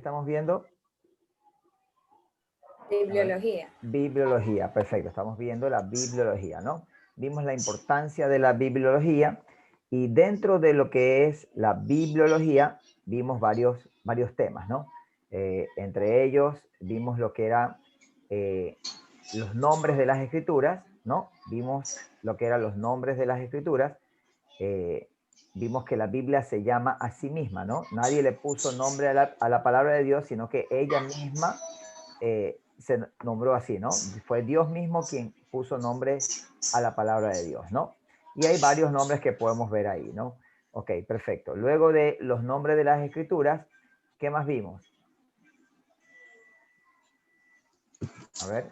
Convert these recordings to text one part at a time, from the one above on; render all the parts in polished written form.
estamos viendo? Bibliología. Bibliología, perfecto. Estamos viendo la bibliología, ¿no? Vimos la importancia de la bibliología y dentro de lo que es la bibliología vimos varios temas, ¿no? Entre ellos vimos lo que era los nombres de las escrituras, ¿no? Vimos lo que eran los nombres de las escrituras. Vimos que la Biblia se llama a sí misma, ¿no? Nadie le puso nombre a la palabra de Dios, sino que ella misma se nombró así, ¿no? Fue Dios mismo quien puso nombre a la palabra de Dios, ¿no? Y hay varios nombres que podemos ver ahí, ¿no? Ok, perfecto. Luego de los nombres de las escrituras, ¿qué más vimos? A ver,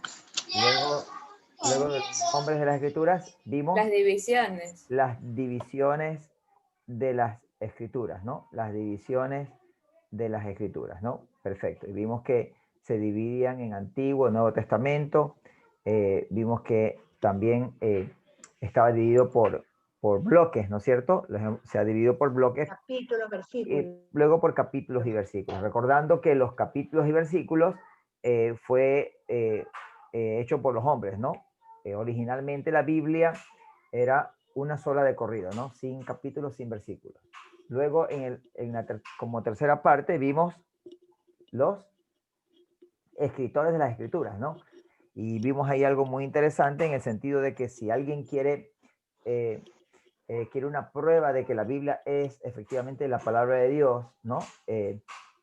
luego de los nombres de las escrituras, vimos Las divisiones. las divisiones de las escrituras, ¿no? Las divisiones de las escrituras, ¿no? Perfecto. Y vimos que se dividían en Antiguo y Nuevo Testamento. Vimos que también estaba dividido por bloques, ¿no es cierto? Se ha dividido por bloques. Capítulos, versículos. Y luego por capítulos y versículos. Recordando que los capítulos y versículos fue hecho por los hombres, ¿no? Originalmente la Biblia era una sola de corrido, ¿no? Sin capítulos, sin versículos. Luego, como tercera parte, vimos los escritores de las escrituras, ¿no? Y vimos ahí algo muy interesante en el sentido de que si alguien quiere una prueba de que la Biblia es efectivamente la palabra de Dios, ¿no?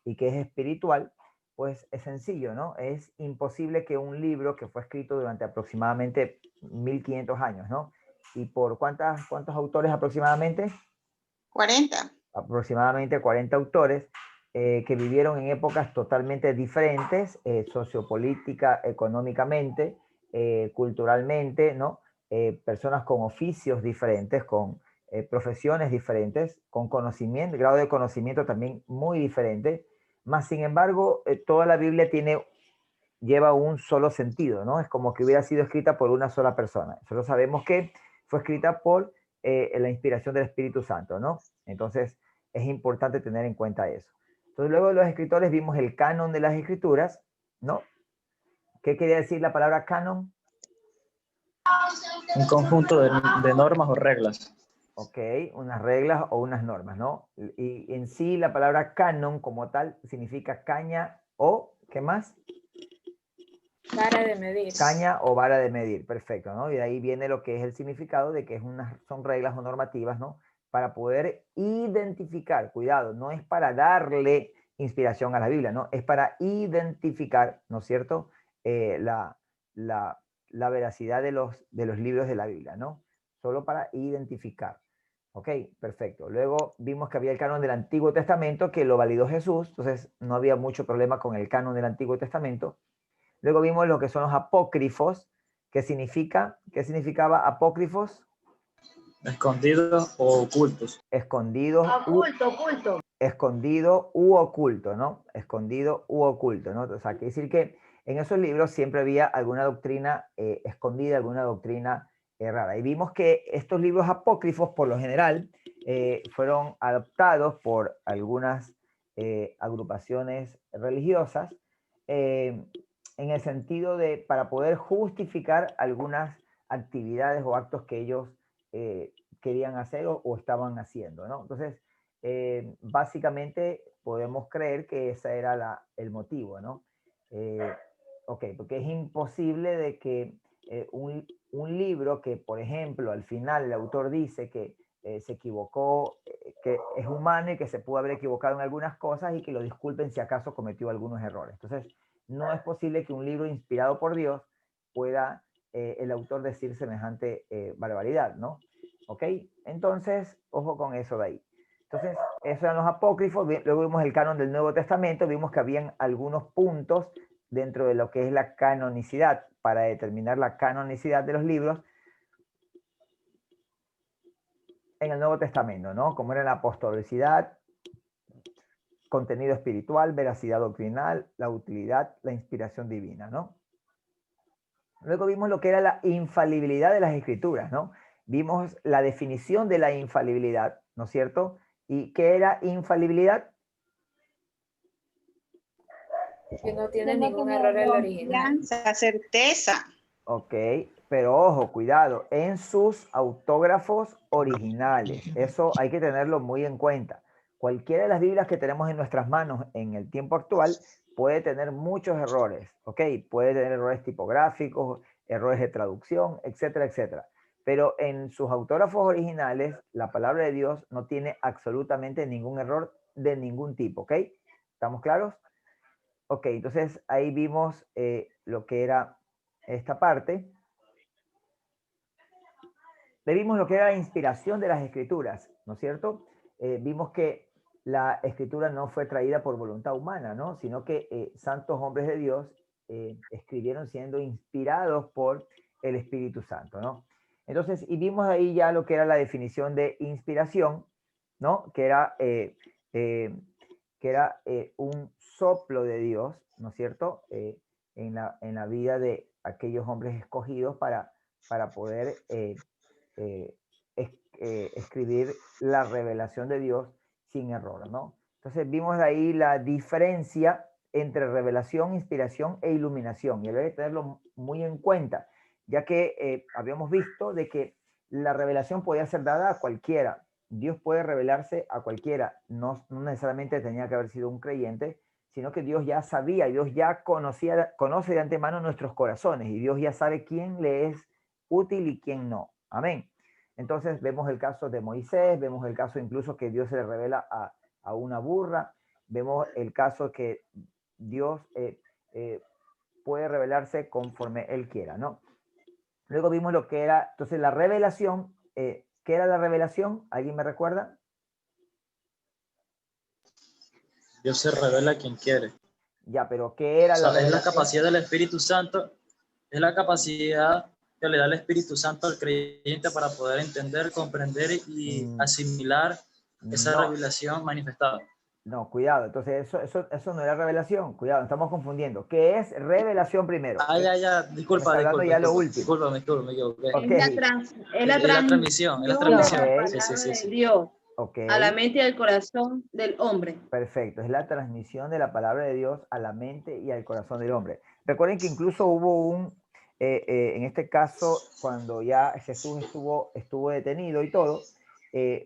Y que es espiritual, pues es sencillo, ¿no? Es imposible que un libro que fue escrito durante aproximadamente 1500 años, ¿no? ¿Y por cuántos autores aproximadamente? 40. Aproximadamente 40 autores que vivieron en épocas totalmente diferentes, sociopolítica, económicamente, culturalmente, ¿no? Personas con oficios diferentes, con profesiones diferentes, con conocimiento, grado de conocimiento también muy diferente, más sin embargo, toda la Biblia lleva un solo sentido, ¿no? Es como que hubiera sido escrita por una sola persona. Solo sabemos que fue escrita por la inspiración del Espíritu Santo, ¿no? Entonces, es importante tener en cuenta eso. Entonces, luego de los escritores vimos el canon de las escrituras, ¿no? ¿Qué quería decir la palabra canon? Un conjunto de normas o reglas. Ok, unas reglas o unas normas, ¿no? Y en sí la palabra canon como tal significa caña o, ¿qué más? Vara de medir. Caña o vara de medir, perfecto, ¿no? Y de ahí viene lo que es el significado de que son reglas o normativas, ¿no? Para poder identificar, cuidado, no es para darle inspiración a la Biblia, ¿no? Es para identificar, ¿no es cierto? La veracidad de los libros de la Biblia, ¿no? Solo para identificar. Ok, perfecto. Luego vimos que había el canon del Antiguo Testamento que lo validó Jesús, entonces no había mucho problema con el canon del Antiguo Testamento. Luego vimos lo que son los apócrifos. ¿Qué significaba apócrifos? Escondidos o ocultos. Escondidos. Oculto. Escondido u oculto, ¿no? Escondido u oculto, ¿no? O sea, quiere decir que en esos libros siempre había alguna doctrina escondida, alguna doctrina rara. Y vimos que estos libros apócrifos, por lo general, fueron adoptados por algunas agrupaciones religiosas en el sentido de para poder justificar algunas actividades o actos que ellos querían hacer o estaban haciendo, ¿no? Entonces, básicamente podemos creer que ese era el motivo, ¿no? Ok, porque es imposible de que un libro que, por ejemplo, al final el autor dice que se equivocó, que es humano y que se pudo haber equivocado en algunas cosas y que lo disculpen si acaso cometió algunos errores. Entonces, no es posible que un libro inspirado por Dios pueda el autor decir semejante barbaridad, ¿no? ¿Ok? Entonces, ojo con eso de ahí. Entonces, esos eran los apócrifos. Luego vimos el canon del Nuevo Testamento. Vimos que habían algunos puntos dentro de lo que es la canonicidad, para determinar la canonicidad de los libros en el Nuevo Testamento, ¿no? Como era la apostolicidad, contenido espiritual, veracidad doctrinal, la utilidad, la inspiración divina, ¿no? Luego vimos lo que era la infalibilidad de las escrituras, ¿no? Vimos la definición de la infalibilidad, ¿no es cierto? ¿Y qué era infalibilidad? Que no tiene ningún error el original. Confianza, certeza. Ok, pero ojo, cuidado, en sus autógrafos originales. Eso hay que tenerlo muy en cuenta. Cualquiera de las Biblias que tenemos en nuestras manos en el tiempo actual puede tener muchos errores, ¿ok? Puede tener errores tipográficos, errores de traducción, etcétera, etcétera. Pero en sus autógrafos originales, la palabra de Dios no tiene absolutamente ningún error de ningún tipo, ¿ok? ¿Estamos claros? Ok, entonces ahí vimos lo que era esta parte. Vimos lo que era la inspiración de las escrituras, ¿no es cierto? Vimos que la escritura no fue traída por voluntad humana, ¿no? Sino que santos hombres de Dios escribieron siendo inspirados por el Espíritu Santo, ¿no? Entonces, y vimos ahí ya lo que era la definición de inspiración, ¿no? Que era un soplo de Dios, ¿no es cierto? En la vida de aquellos hombres escogidos para poder escribir la revelación de Dios sin error, ¿no? Entonces vimos ahí la diferencia entre revelación, inspiración e iluminación, y hay que tenerlo muy en cuenta, ya que habíamos visto de que la revelación podía ser dada a cualquiera. Dios puede revelarse a cualquiera, no necesariamente tenía que haber sido un creyente, sino que Dios ya sabía, Dios ya conoce de antemano nuestros corazones, y Dios ya sabe quién le es útil y quién no. Amén. Entonces vemos el caso de Moisés, vemos el caso incluso que Dios se le revela a una burra, vemos el caso que Dios puede revelarse conforme Él quiera, ¿no? Luego vimos lo que era, entonces la revelación, ¿qué era la revelación? ¿Alguien me recuerda? Dios se revela a quien quiere. Ya, pero ¿qué era O sea, la revelación? es la capacidad del Espíritu Santo, es la capacidad que le da el Espíritu Santo al creyente para poder entender, comprender y asimilar esa No. revelación manifestada. No, cuidado, entonces eso no era revelación, cuidado, estamos confundiendo. ¿Qué es revelación primero? Ya, disculpa, Me está dando ya lo último. me equivoqué. Ok. Es la transmisión, de la Ok. palabra de Dios Ok, a la mente y al corazón del hombre. perfecto, es la transmisión de la palabra de Dios a la mente y al corazón del hombre. Recuerden que incluso hubo en este caso, cuando ya Jesús estuvo detenido y todo,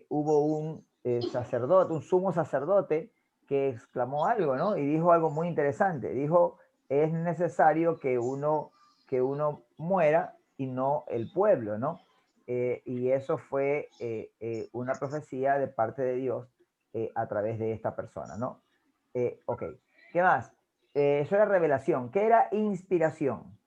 hubo un sacerdote, un sumo sacerdote, que exclamó algo, ¿no? Y dijo algo muy interesante. Dijo, es necesario que uno muera y no el pueblo, ¿no? Y eso fue una profecía de parte de Dios a través de esta persona, ¿no? Ok, ¿qué más? Eso era revelación. ¿Qué era inspiración?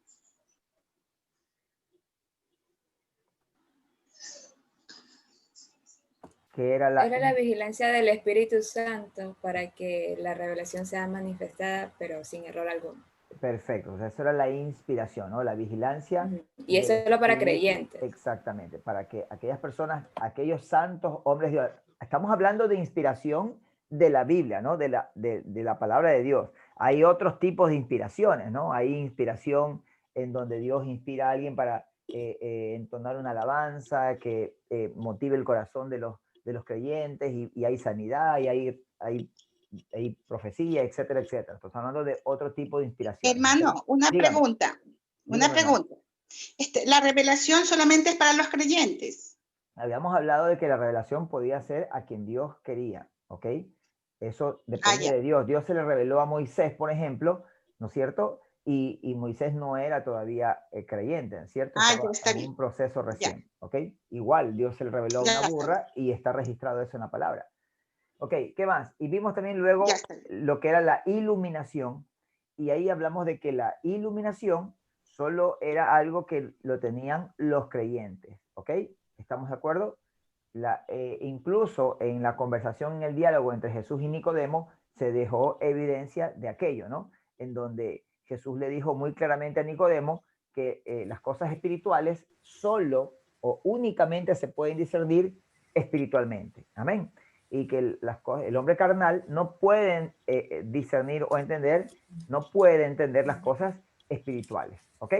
Que era Era la vigilancia del Espíritu Santo para que la revelación sea manifestada, pero sin error alguno. Perfecto, o sea, eso era la inspiración, ¿no? La vigilancia. Y eso es solo para Espíritu, creyentes. exactamente, para que aquellas personas, aquellos santos hombres de Dios, estamos hablando de inspiración de la Biblia, ¿no? De la palabra de Dios. Hay otros tipos de inspiraciones, ¿no? Hay inspiración en donde Dios inspira a alguien para entonar una alabanza que motive el corazón de los creyentes, y hay sanidad, y hay profecía, etcétera, etcétera. Estamos hablando de otro tipo de inspiración. Hermano, una Dígame. pregunta. Dígame, hermano. ¿La revelación solamente es para los creyentes? Habíamos hablado de que la revelación podía ser a quien Dios quería, ¿ok? Eso depende ya. de Dios. Dios se le reveló a Moisés, por ejemplo, ¿no es cierto? Y Moisés no era todavía creyente, ¿no es cierto? Ya Estaba está en bien. un proceso recién, Ya. ¿ok? Igual, Dios se le reveló a Ya una está burra y está registrado eso en la palabra. Ok, ¿qué más? Y vimos también luego Ya está bien. lo que era la iluminación, y ahí hablamos de que la iluminación solo era algo que lo tenían los creyentes, ¿ok? ¿Estamos de acuerdo? Incluso en la conversación, en el diálogo entre Jesús y Nicodemo, se dejó evidencia de aquello, ¿no? En donde Jesús le dijo muy claramente a Nicodemo que las cosas espirituales solo o únicamente se pueden discernir espiritualmente. Amén. Y que el hombre carnal no puede discernir o entender, no puede entender las cosas espirituales. ¿Ok?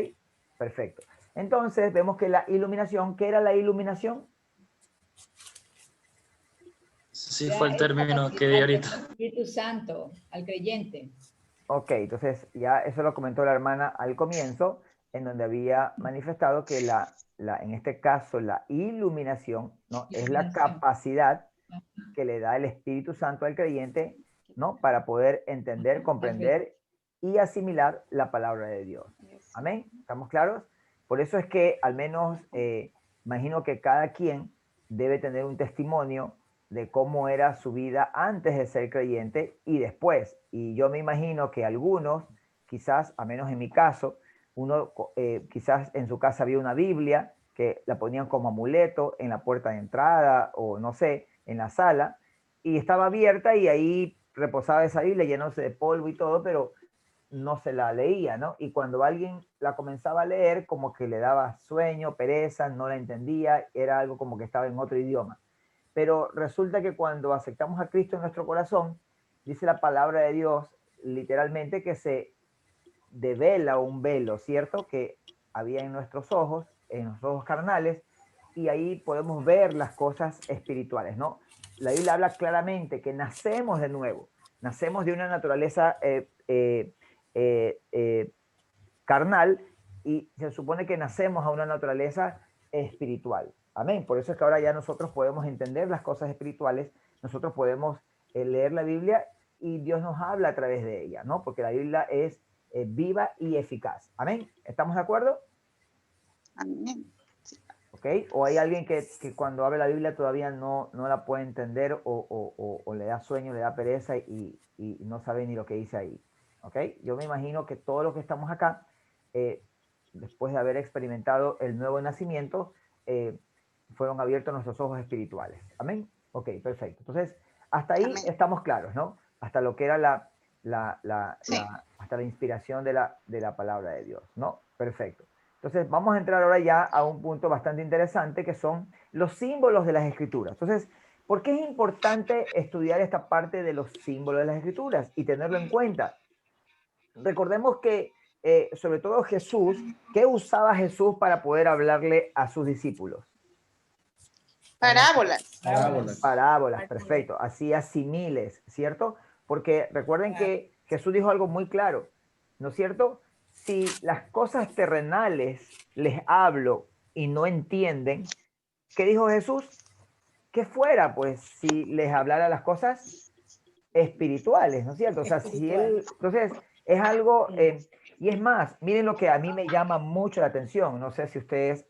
Perfecto. Entonces vemos que la iluminación, ¿qué era la iluminación? Sí, fue el término que di ahorita. Espíritu Santo al creyente. Ok, entonces ya eso lo comentó la hermana al comienzo, en donde había manifestado que en este caso la iluminación, ¿no? Es la capacidad que le da el Espíritu Santo al creyente, ¿no? Para poder entender, comprender y asimilar la palabra de Dios. Amén. ¿Estamos claros? Por eso es que al menos imagino que cada quien debe tener un testimonio de cómo era su vida antes de ser creyente y después. Y yo me imagino que algunos, quizás, a menos en mi caso, uno quizás en su casa había una Biblia que la ponían como amuleto en la puerta de entrada o no sé, en la sala, y estaba abierta y ahí reposaba esa Biblia llenándose de polvo y todo, pero no se la leía, ¿no? Y cuando alguien la comenzaba a leer, como que le daba sueño, pereza, no la entendía, era algo como que estaba en otro idioma. Pero resulta que cuando aceptamos a Cristo en nuestro corazón, dice la palabra de Dios literalmente que se devela un velo, ¿cierto? Que había en los ojos carnales, y ahí podemos ver las cosas espirituales, ¿no? La Biblia habla claramente que nacemos de nuevo, nacemos de una naturaleza carnal y se supone que nacemos a una naturaleza espiritual. Amén. Por eso es que ahora ya nosotros podemos entender las cosas espirituales, nosotros podemos leer la Biblia y Dios nos habla a través de ella, ¿no? Porque la Biblia es viva y eficaz. Amén. ¿Estamos de acuerdo? Amén. ¿Ok? O hay alguien que cuando abre la Biblia todavía no la puede entender o le da sueño, le da pereza y no sabe ni lo que dice ahí. ¿Ok? Yo me imagino que todos los que estamos acá, después de haber experimentado el nuevo nacimiento, fueron abiertos nuestros ojos espirituales. ¿Amén? Ok, perfecto. Entonces, hasta ahí Amén. estamos claros, ¿no? Hasta lo que era Sí. hasta la inspiración de la palabra de Dios, ¿no? Perfecto. Entonces, vamos a entrar ahora ya a un punto bastante interesante que son los símbolos de las escrituras. Entonces, ¿por qué es importante estudiar esta parte de los símbolos de las escrituras y tenerlo en cuenta? Recordemos que, sobre todo Jesús, ¿qué usaba Jesús para poder hablarle a sus discípulos? Parábolas. Parábolas, perfecto. Hacía similes, ¿cierto? Porque recuerden que Jesús dijo algo muy claro, ¿no es cierto? Si las cosas terrenales les hablo y no entienden, ¿qué dijo Jesús? Que fuera, pues, si les hablara las cosas espirituales, ¿no es cierto? O sea, si él, entonces, es algo, y es más, miren lo que a mí me llama mucho la atención, no sé si ustedes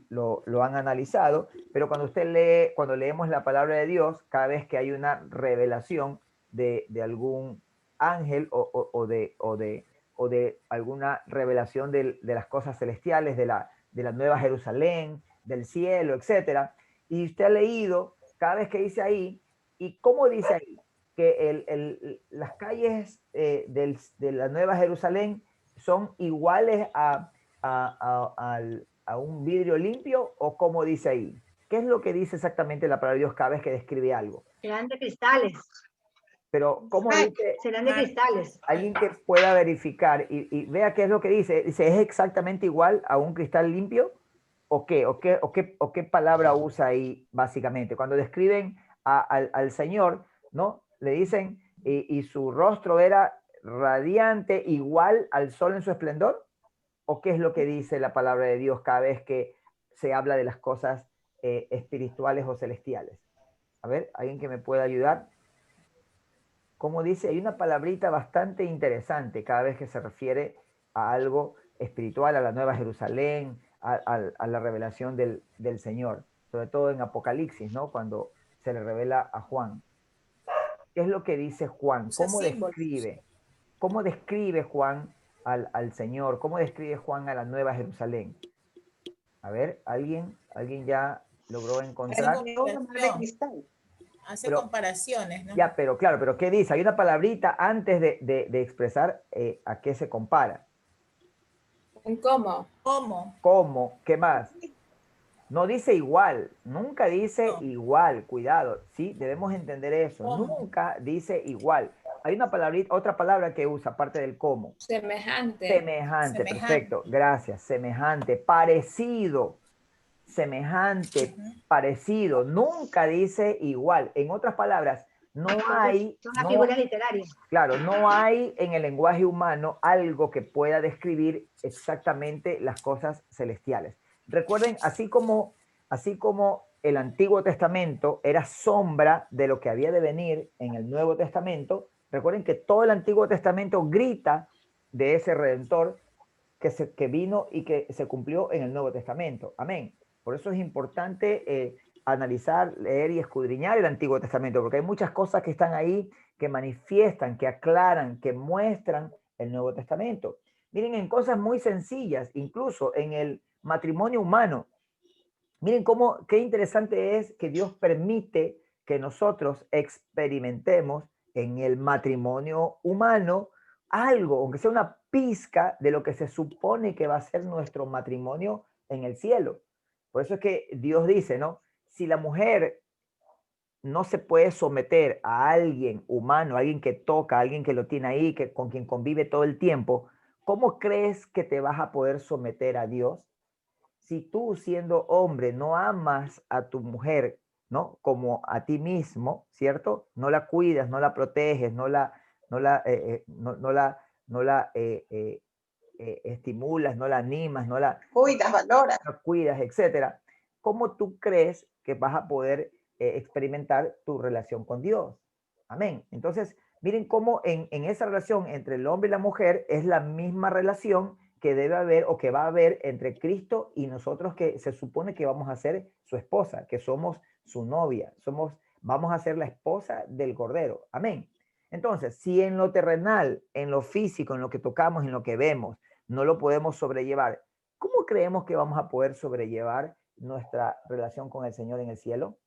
lo han analizado, pero cuando usted lee, cuando leemos la palabra de Dios, cada vez que hay una revelación de algún ángel o de alguna revelación de las cosas celestiales, de la nueva Jerusalén, del cielo, etcétera, y usted ha leído cada vez que dice ahí, ¿y cómo dice ahí? Que las calles de la Nueva Jerusalén son iguales a un vidrio limpio, o como dice ahí. ¿Qué es lo que dice exactamente la palabra de Dios cada vez que describe algo? Serán de cristales, Pero ¿cómo Ah, dice? serán de cristales. Alguien que pueda verificar y vea qué es lo que dice. Dice, ¿es exactamente igual a un cristal limpio? ¿O qué? ¿O qué palabra usa ahí básicamente? Cuando describen al Señor, ¿no? Le dicen, y su rostro era radiante, igual al sol en su esplendor. ¿O qué es lo que dice la palabra de Dios cada vez que se habla de las cosas espirituales o celestiales? A ver, ¿alguien que me pueda ayudar? Como dice, hay una palabrita bastante interesante cada vez que se refiere a algo espiritual, a la Nueva Jerusalén, a la revelación del Señor, sobre todo en Apocalipsis, ¿no? Cuando se le revela a Juan. ¿Qué es lo que dice Juan? ¿Cómo describe Juan al Señor? ¿Cómo describe Juan a la Nueva Jerusalén? A ver, ¿alguien ya logró encontrar? de cristal. Hace Pero- comparaciones, ¿no? Ya, pero claro, pero ¿qué dice? Hay una palabrita antes de expresar a qué se compara. ¿En cómo? ¿Cómo? ¿Cómo? ¿Qué más? No dice igual, nunca dice No. igual, cuidado, ¿sí? Debemos entender eso, ¿Cómo? nunca dice igual. Hay una palabrita, otra palabra que usa, aparte del cómo. Semejante. Semejante, Semejante. perfecto, gracias. Semejante, parecido, semejante, Ujú. parecido, nunca dice igual. En otras palabras, No Entonces, hay, son las no, figuras literarias. claro, no hay en el lenguaje humano algo que pueda describir exactamente las cosas celestiales. Recuerden, así como el Antiguo Testamento era sombra de lo que había de venir en el Nuevo Testamento, recuerden que todo el Antiguo Testamento grita de ese Redentor que vino y que se cumplió en el Nuevo Testamento. Amén. Por eso es importante analizar, leer y escudriñar el Antiguo Testamento, porque hay muchas cosas que están ahí que manifiestan, que aclaran, que muestran el Nuevo Testamento. Miren, en cosas muy sencillas, incluso en el matrimonio humano. Miren qué interesante es que Dios permite que nosotros experimentemos en el matrimonio humano algo, aunque sea una pizca de lo que se supone que va a ser nuestro matrimonio en el cielo. Por eso es que Dios dice, ¿no? Si la mujer no se puede someter a alguien humano, a alguien que toca, a alguien que lo tiene ahí, con quien convive todo el tiempo, ¿cómo crees que te vas a poder someter a Dios? Si tú siendo hombre no amas a tu mujer, ¿no? Como a ti mismo, ¿cierto? No la cuidas, no la proteges, no la estimulas, no la animas, Cuidas, valoras. la cuidas, etcétera. ¿Cómo tú crees que vas a poder experimentar tu relación con Dios? Amén. Entonces, miren cómo en esa relación entre el hombre y la mujer es la misma relación que debe haber o que va a haber entre Cristo y nosotros, que se supone que vamos a ser su esposa, que somos su novia, vamos a ser la esposa del Cordero. Amén. Entonces, si en lo terrenal, en lo físico, en lo que tocamos, en lo que vemos, no lo podemos sobrellevar, ¿cómo creemos que vamos a poder sobrellevar nuestra relación con el Señor en el cielo?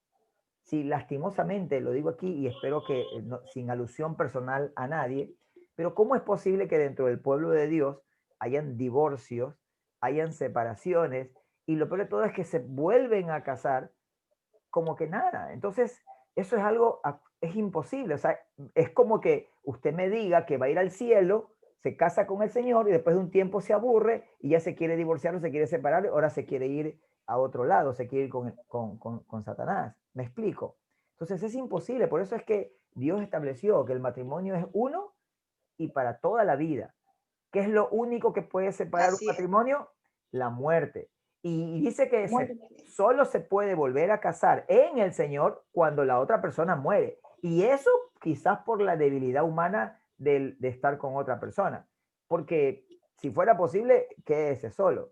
Si lastimosamente, lo digo aquí y espero que sin alusión personal a nadie, pero ¿cómo es posible que dentro del pueblo de Dios hayan divorcios, hayan separaciones, y lo peor de todo es que se vuelven a casar como que nada? Entonces, eso es algo, es imposible. O sea, es como que usted me diga que va a ir al cielo, se casa con el Señor y después de un tiempo se aburre y ya se quiere divorciar o se quiere separar, ahora se quiere ir a otro lado, se quiere ir con Satanás. ¿Me explico? Entonces es imposible. Por eso es que Dios estableció que el matrimonio es uno y para toda la vida. ¿Qué es lo único que puede separar Así un es. matrimonio? La muerte. Y dice que Muy bien. solo se puede volver a casar en el Señor cuando la otra persona muere. Y eso quizás por la debilidad humana de estar con otra persona. Porque si fuera posible, quédese solo.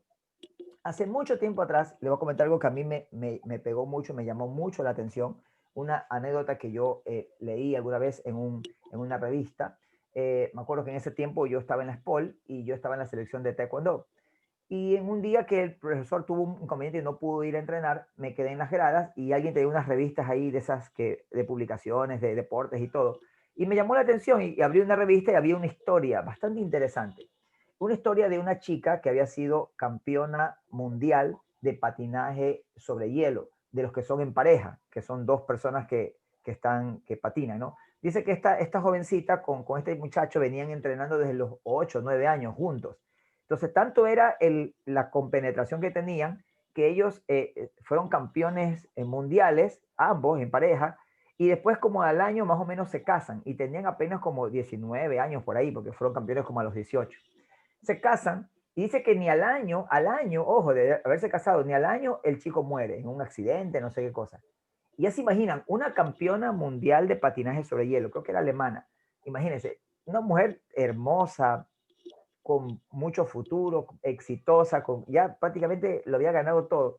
Hace mucho tiempo atrás, le voy a comentar algo que a mí me pegó mucho, me llamó mucho la atención. Una anécdota que yo leí alguna vez en una revista. Me acuerdo que en ese tiempo yo estaba en la SPOL y yo estaba en la selección de Taekwondo. Y en un día que el profesor tuvo un inconveniente y no pudo ir a entrenar, me quedé en las gradas y alguien tenía unas revistas ahí de esas de publicaciones, de deportes y todo. Y me llamó la atención y abrí una revista y había una historia bastante interesante. Una historia de una chica que había sido campeona mundial de patinaje sobre hielo, de los que son en pareja, que son dos personas que patinan, ¿no? Dice que esta jovencita con este muchacho venían entrenando desde los 8 o 9 años juntos. Entonces, tanto era la compenetración que tenían que ellos fueron campeones mundiales, ambos en pareja, y después como al año más o menos se casan y tenían apenas como 19 años por ahí, porque fueron campeones como a los 18. Se casan y dice que ni al año, ojo, de haberse casado, ni al año el chico muere en un accidente, no sé qué cosa. Y ya se imaginan, una campeona mundial de patinaje sobre hielo, creo que era alemana. Imagínense, una mujer hermosa, con mucho futuro, exitosa, ya prácticamente lo había ganado todo.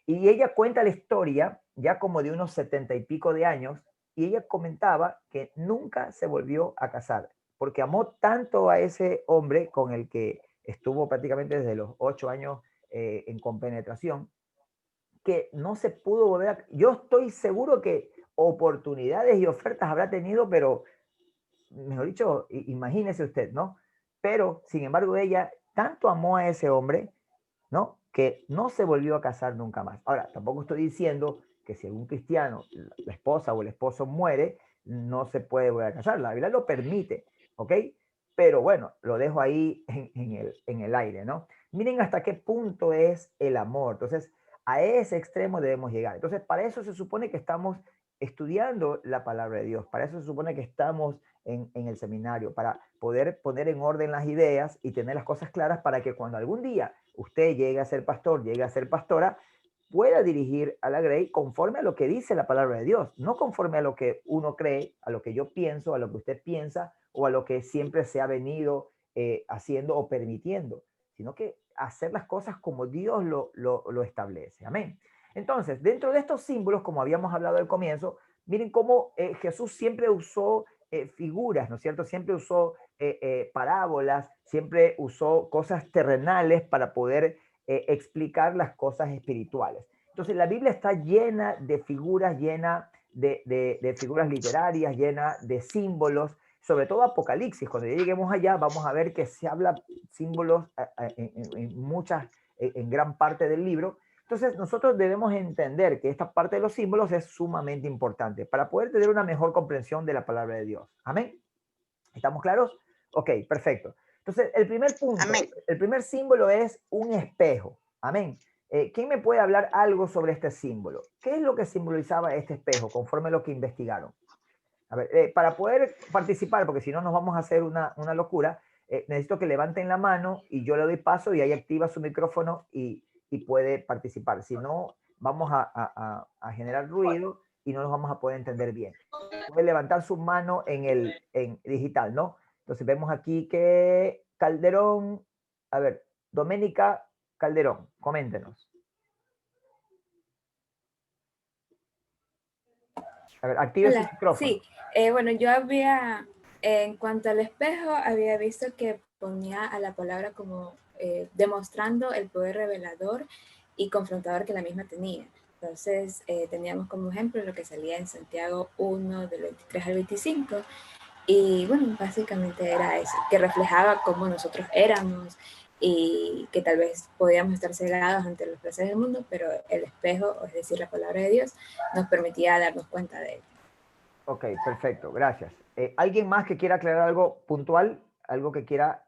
Y ella cuenta la historia ya como de unos 70 y pico de años, y ella comentaba que nunca se volvió a casar, porque amó tanto a ese hombre con el que estuvo prácticamente desde los 8 años en compenetración, que no se pudo volver a... Yo estoy seguro que oportunidades y ofertas habrá tenido, pero mejor dicho, imagínese usted, ¿no? Pero, sin embargo, ella tanto amó a ese hombre, ¿no? Que no se volvió a casar nunca más. Ahora, tampoco estoy diciendo que si un cristiano, la esposa o el esposo muere, no se puede volver a casar. La Biblia lo permite, ¿ok? Pero bueno, lo dejo ahí en el aire, ¿no? Miren hasta qué punto es el amor. Entonces, a ese extremo debemos llegar. Entonces, para eso se supone que estamos estudiando la palabra de Dios. Para eso se supone que estamos en el seminario, para poder poner en orden las ideas y tener las cosas claras para que cuando algún día usted llegue a ser pastor, llegue a ser pastora, pueda dirigir a la Grey conforme a lo que dice la palabra de Dios, no conforme a lo que uno cree, a lo que yo pienso, a lo que usted piensa o a lo que siempre se ha venido haciendo o permitiendo, sino que hacer las cosas como Dios lo establece. Amén. Entonces, dentro de estos símbolos, como habíamos hablado al comienzo, miren cómo Jesús siempre usó figuras, ¿no es cierto? Siempre usó parábolas, siempre usó cosas terrenales para poder explicar las cosas espirituales. Entonces, la Biblia está llena de figuras, llena de figuras literarias, llena de símbolos, sobre todo Apocalipsis. Cuando ya lleguemos allá, vamos a ver que se habla símbolos en gran parte del libro. Entonces, nosotros debemos entender que esta parte de los símbolos es sumamente importante para poder tener una mejor comprensión de la palabra de Dios. Amén. ¿Estamos claros? Ok, perfecto. Entonces, el primer punto, Amén. el primer símbolo es un espejo. Amén. ¿Quién me puede hablar algo sobre este símbolo? ¿Qué es lo que simbolizaba este espejo conforme a lo que investigaron? A ver, para poder participar, porque si no nos vamos a hacer una locura, necesito que levanten la mano y yo le doy paso y ahí activa su micrófono y puede participar. Si no, vamos a generar ruido y no nos vamos a poder entender bien. Puede levantar su mano en digital, ¿no? Entonces vemos aquí que Calderón, a ver, Doménica Calderón, coméntenos. A ver, active su Hola, micrófono. sí. Bueno, yo había, en cuanto al espejo, había visto que ponía a la palabra como demostrando el poder revelador y confrontador que la misma tenía. Entonces, teníamos como ejemplo lo que salía en Santiago 1, del 23 al 25. Y bueno, básicamente era eso, que reflejaba cómo nosotros éramos y que tal vez podíamos estar cegados ante los placeres del mundo, pero el espejo, es decir, la palabra de Dios, nos permitía darnos cuenta de ello. Ok, perfecto, gracias. ¿Alguien más que quiera aclarar algo puntual? ¿Algo que quiera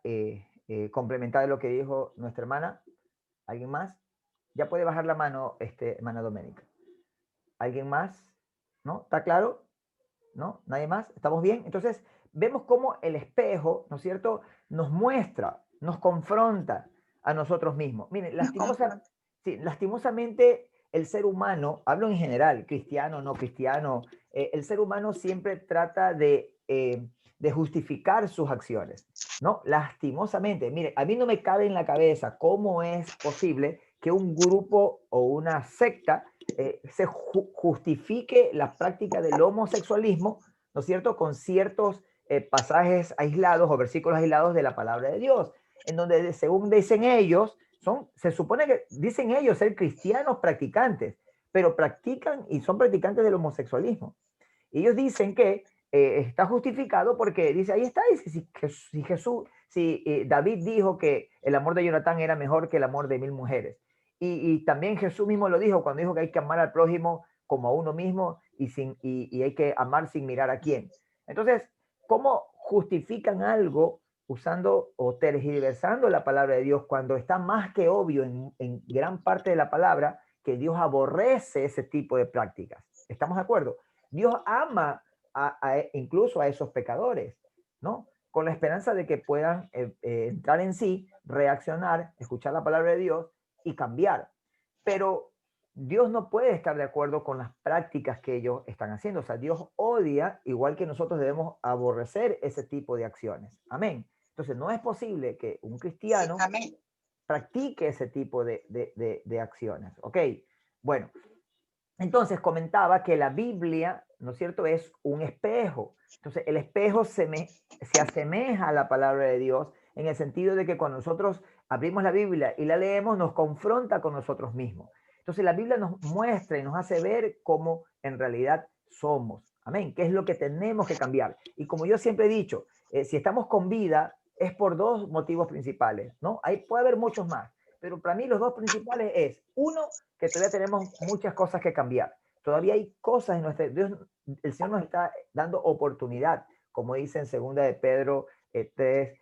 complementar de lo que dijo nuestra hermana? ¿Alguien más? Ya puede bajar la mano, hermana Doménica. ¿Alguien más? ¿No? ¿Está claro? ¿No? ¿Nadie más? ¿Estamos bien? Entonces, vemos cómo el espejo, ¿no es cierto?, nos muestra, nos confronta a nosotros mismos. Miren, lastimosamente el ser humano, hablo en general, cristiano, no cristiano, el ser humano siempre trata de justificar sus acciones, ¿no? Lastimosamente, mire, a mí no me cabe en la cabeza cómo es posible que un grupo o una secta se justifique la práctica del homosexualismo, ¿no es cierto?, con ciertos pasajes aislados o versículos aislados de la palabra de Dios, en donde según dicen ellos, se supone que dicen ellos ser cristianos practicantes, pero practican y son practicantes del homosexualismo. Y ellos dicen que está justificado porque dice, ahí está, dice, si David dijo que el amor de Jonatán era mejor que el amor de 1000 mujeres. Y también Jesús mismo lo dijo cuando dijo que hay que amar al prójimo como a uno mismo y hay que amar sin mirar a quién. Entonces, ¿cómo justifican algo usando o tergiversando la palabra de Dios cuando está más que obvio en gran parte de la palabra que Dios aborrece ese tipo de prácticas? ¿Estamos de acuerdo? Dios ama incluso a esos pecadores, ¿no? Con la esperanza de que puedan entrar en sí, reaccionar, escuchar la palabra de Dios y cambiar. Pero Dios no puede estar de acuerdo con las prácticas que ellos están haciendo. O sea, Dios odia, igual que nosotros debemos aborrecer ese tipo de acciones. Amén. Entonces, no es posible que un cristiano practique ese tipo de acciones. ¿Ok? Bueno, entonces comentaba que la Biblia, ¿no es cierto?, es un espejo. Entonces, el espejo se asemeja a la palabra de Dios en el sentido de que cuando nosotros abrimos la Biblia y la leemos, nos confronta con nosotros mismos. Entonces, la Biblia nos muestra y nos hace ver cómo en realidad somos. Amén. ¿Qué es lo que tenemos que cambiar? Y como yo siempre he dicho, si estamos con vida, es por dos motivos principales, ¿no? Puede haber muchos más, pero para mí los dos principales es, uno, que todavía tenemos muchas cosas que cambiar. Todavía hay cosas en nuestra... el Señor nos está dando oportunidad, como dice en 2 de Pedro 3,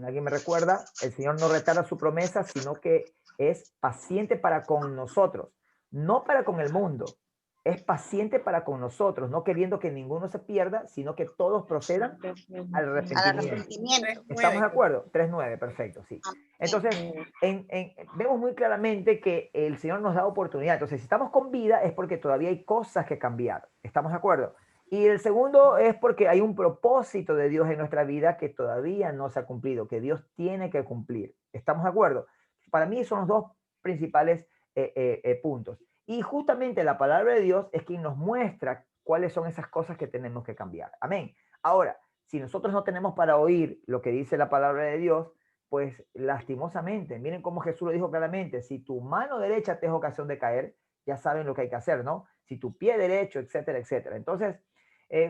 ¿alguien me recuerda? El Señor no retarda su promesa, sino que es paciente para con nosotros, no para con el mundo. es paciente para con nosotros, no queriendo que ninguno se pierda, sino que todos procedan al Al arrepentimiento. arrepentimiento. ¿Estamos de acuerdo? 3:9, perfecto, sí. Entonces, vemos muy claramente que el Señor nos da oportunidad. Entonces, si estamos con vida es porque todavía hay cosas que cambiar. ¿Estamos de acuerdo? Y el segundo es porque hay un propósito de Dios en nuestra vida que todavía no se ha cumplido, que Dios tiene que cumplir. ¿Estamos de acuerdo? Para mí son los dos principales puntos. Y justamente la palabra de Dios es quien nos muestra cuáles son esas cosas que tenemos que cambiar. Amén. Ahora, si nosotros no tenemos para oír lo que dice la palabra de Dios, pues lastimosamente, miren cómo Jesús lo dijo claramente, si tu mano derecha te es ocasión de caer, ya saben lo que hay que hacer, ¿no? Si tu pie derecho, etcétera, etcétera. Entonces,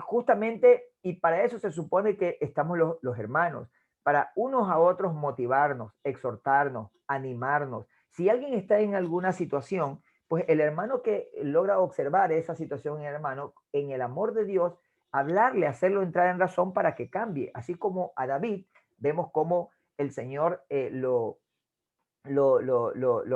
justamente, y para eso se supone que estamos los hermanos, para unos a otros motivarnos, exhortarnos, animarnos. Si alguien está en alguna situación, pues el hermano que logra observar esa situación en el hermano, en el amor de Dios, hablarle, hacerlo entrar en razón para que cambie. Así como a David, vemos cómo el Señor lo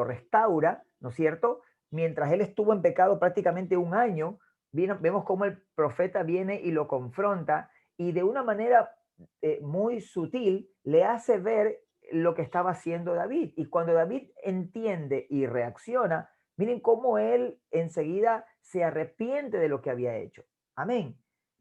restaura, ¿no es cierto? Mientras él estuvo en pecado prácticamente un año, vemos cómo el profeta viene y lo confronta y de una manera muy sutil le hace ver lo que estaba haciendo David. Y cuando David entiende y reacciona, miren cómo él enseguida se arrepiente de lo que había hecho. Amén.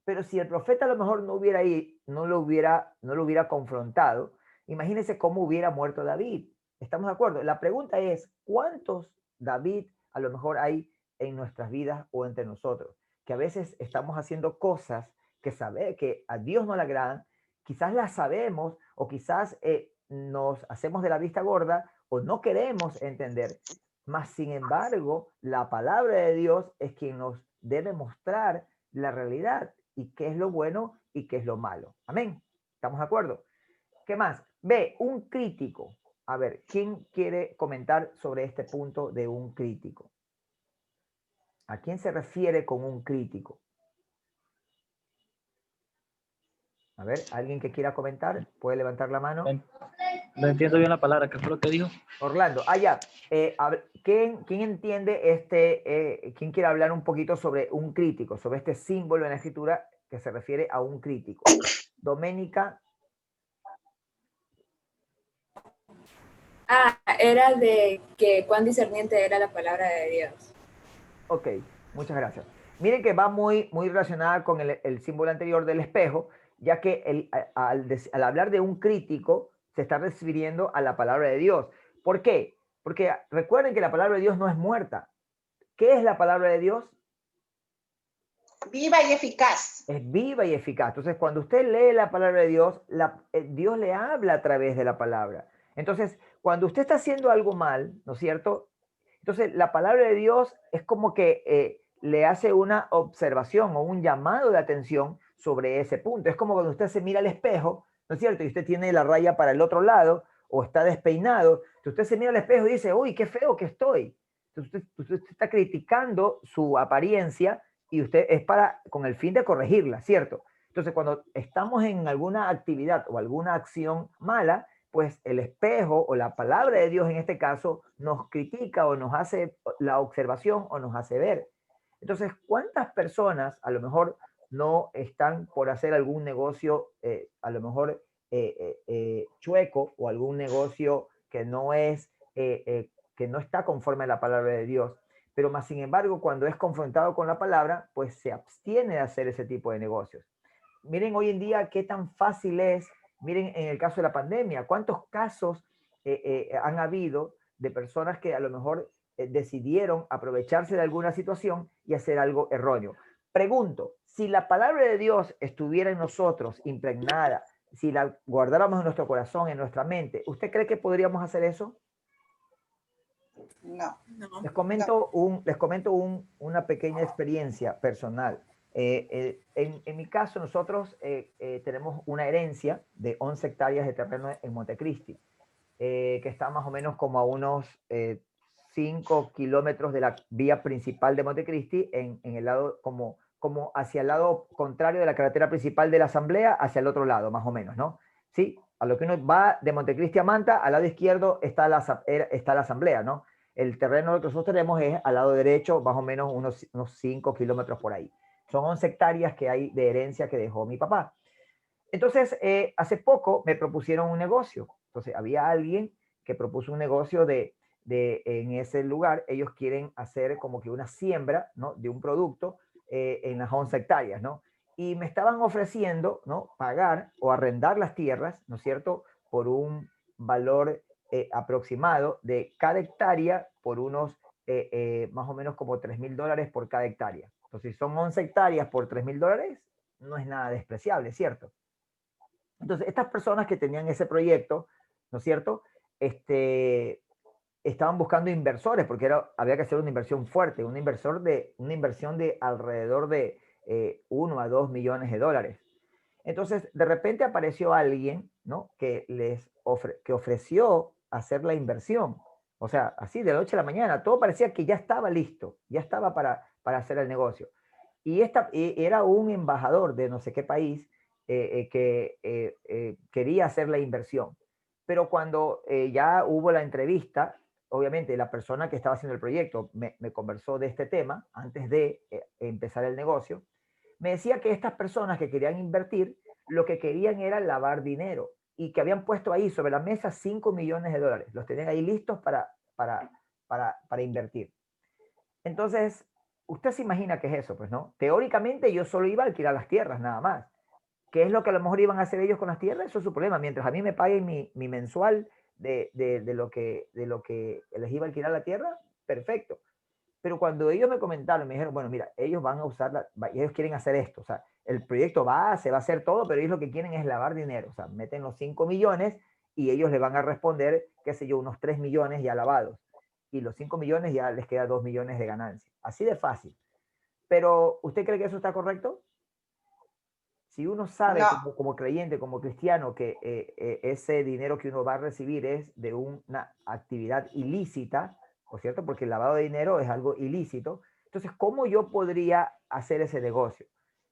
Pero si el profeta a lo mejor no lo hubiera confrontado, imagínense cómo hubiera muerto David. ¿Estamos de acuerdo? La pregunta es, ¿cuántos David a lo mejor hay en nuestras vidas o entre nosotros? Que a veces estamos haciendo cosas que a Dios no le agradan, quizás las sabemos o quizás nos hacemos de la vista gorda o no queremos entender. Mas, sin embargo, la palabra de Dios es quien nos debe mostrar la realidad y qué es lo bueno y qué es lo malo. Amén. ¿Estamos de acuerdo? ¿Qué más? B, un crítico. A ver, ¿quién quiere comentar sobre este punto de un crítico? ¿A quién se refiere con un crítico? A ver, ¿alguien que quiera comentar? ¿Puede levantar la mano? No entiendo bien la palabra, ¿qué fue lo que dijo? Orlando, ya. ¿Quién entiende quién quiere hablar un poquito sobre un crítico, sobre este símbolo en la escritura que se refiere a un crítico? Doménica. Era de que cuán discerniente era la palabra de Dios. Ok, muchas gracias. Miren que va muy relacionada con el símbolo anterior del espejo, ya que al hablar de un crítico se está refiriendo a la palabra de Dios. ¿Por qué? Porque recuerden que la palabra de Dios no es muerta. ¿Qué es la palabra de Dios? Viva y eficaz. Es viva y eficaz. Entonces, cuando usted lee la palabra de Dios, Dios le habla a través de la palabra. Entonces, cuando usted está haciendo algo mal, ¿no es cierto? Entonces, la palabra de Dios es como que le hace una observación o un llamado de atención sobre ese punto. Es como cuando usted se mira al espejo, ¿no es cierto? Y usted tiene la raya para el otro lado o está despeinado. Entonces, usted se mira al espejo y dice, uy, qué feo que estoy. Entonces, usted está criticando su apariencia y usted es con el fin de corregirla, ¿cierto? Entonces, cuando estamos en alguna actividad o alguna acción mala, pues el espejo o la palabra de Dios en este caso nos critica o nos hace la observación o nos hace ver. Entonces, ¿cuántas personas a lo mejor no están por hacer algún negocio a lo mejor chueco o algún negocio que no está conforme a la palabra de Dios? Pero más sin embargo, cuando es confrontado con la palabra, pues se abstiene de hacer ese tipo de negocios. Miren hoy en día qué tan fácil es. Miren, en el caso de la pandemia, ¿cuántos casos han habido de personas que a lo mejor decidieron aprovecharse de alguna situación y hacer algo erróneo? Pregunto, si la palabra de Dios estuviera en nosotros impregnada, si la guardáramos en nuestro corazón, en nuestra mente, ¿usted cree que podríamos hacer eso? No. Les comento una pequeña experiencia personal. En mi caso, nosotros tenemos una herencia de 11 hectáreas de terreno en Montecristi, que está más o menos como a unos 5 kilómetros de la vía principal de Montecristi, en el lado, como hacia el lado contrario de la carretera principal de la Asamblea, hacia el otro lado, más o menos, ¿no? Sí, a lo que uno va de Montecristi a Manta, al lado izquierdo está la Asamblea, ¿no? El terreno que nosotros tenemos es al lado derecho, más o menos unos 5 kilómetros por ahí. Son 11 hectáreas que hay de herencia que dejó mi papá. Entonces, hace poco me propusieron un negocio. Entonces, había alguien que propuso un negocio en ese lugar. Ellos quieren hacer como que una siembra, ¿no?, de un producto en las 11 hectáreas, ¿no? Y me estaban ofreciendo, ¿no?, pagar o arrendar las tierras, ¿no es cierto?, por un valor aproximado de cada hectárea por unos más o menos como $3,000 por cada hectárea. Entonces, si son 11 hectáreas por $3,000, no es nada despreciable, ¿cierto? Entonces, estas personas que tenían ese proyecto, ¿no es cierto?, estaban buscando inversores, porque había que hacer una inversión fuerte, una inversión de alrededor de 1 a 2 millones de dólares. Entonces, de repente apareció alguien, ¿no?, que que ofreció hacer la inversión. O sea, así de la noche a la mañana, todo parecía que ya estaba listo, ya estaba para hacer el negocio. Y era un embajador de no sé qué país que quería hacer la inversión. Pero cuando ya hubo la entrevista, obviamente la persona que estaba haciendo el proyecto me conversó de este tema antes de empezar el negocio. Me decía que estas personas que querían invertir, lo que querían era lavar dinero y que habían puesto ahí sobre la mesa $5 millones. Los tenían ahí listos para invertir. Entonces, usted se imagina qué es eso, pues, ¿no? Teóricamente yo solo iba a alquilar las tierras, nada más. ¿Qué es lo que a lo mejor iban a hacer ellos con las tierras? Eso es su problema. Mientras a mí me paguen mi mensual de lo que les iba a alquilar la tierra, perfecto. Pero cuando ellos me comentaron, me dijeron, bueno, mira, ellos van a usar, ellos quieren hacer esto. O sea, el proyecto se va a hacer todo, pero ellos lo que quieren es lavar dinero. O sea, meten los 5 millones y ellos le van a responder, qué sé yo, unos 3 millones ya lavados. Y los 5 millones ya les queda 2 millones de ganancia. Así de fácil. Pero, ¿usted cree que eso está correcto? Si uno sabe No. como creyente, como cristiano, que ese dinero que uno va a recibir es de una actividad ilícita, ¿no es cierto? Porque el lavado de dinero es algo ilícito. Entonces, ¿cómo yo podría hacer ese negocio?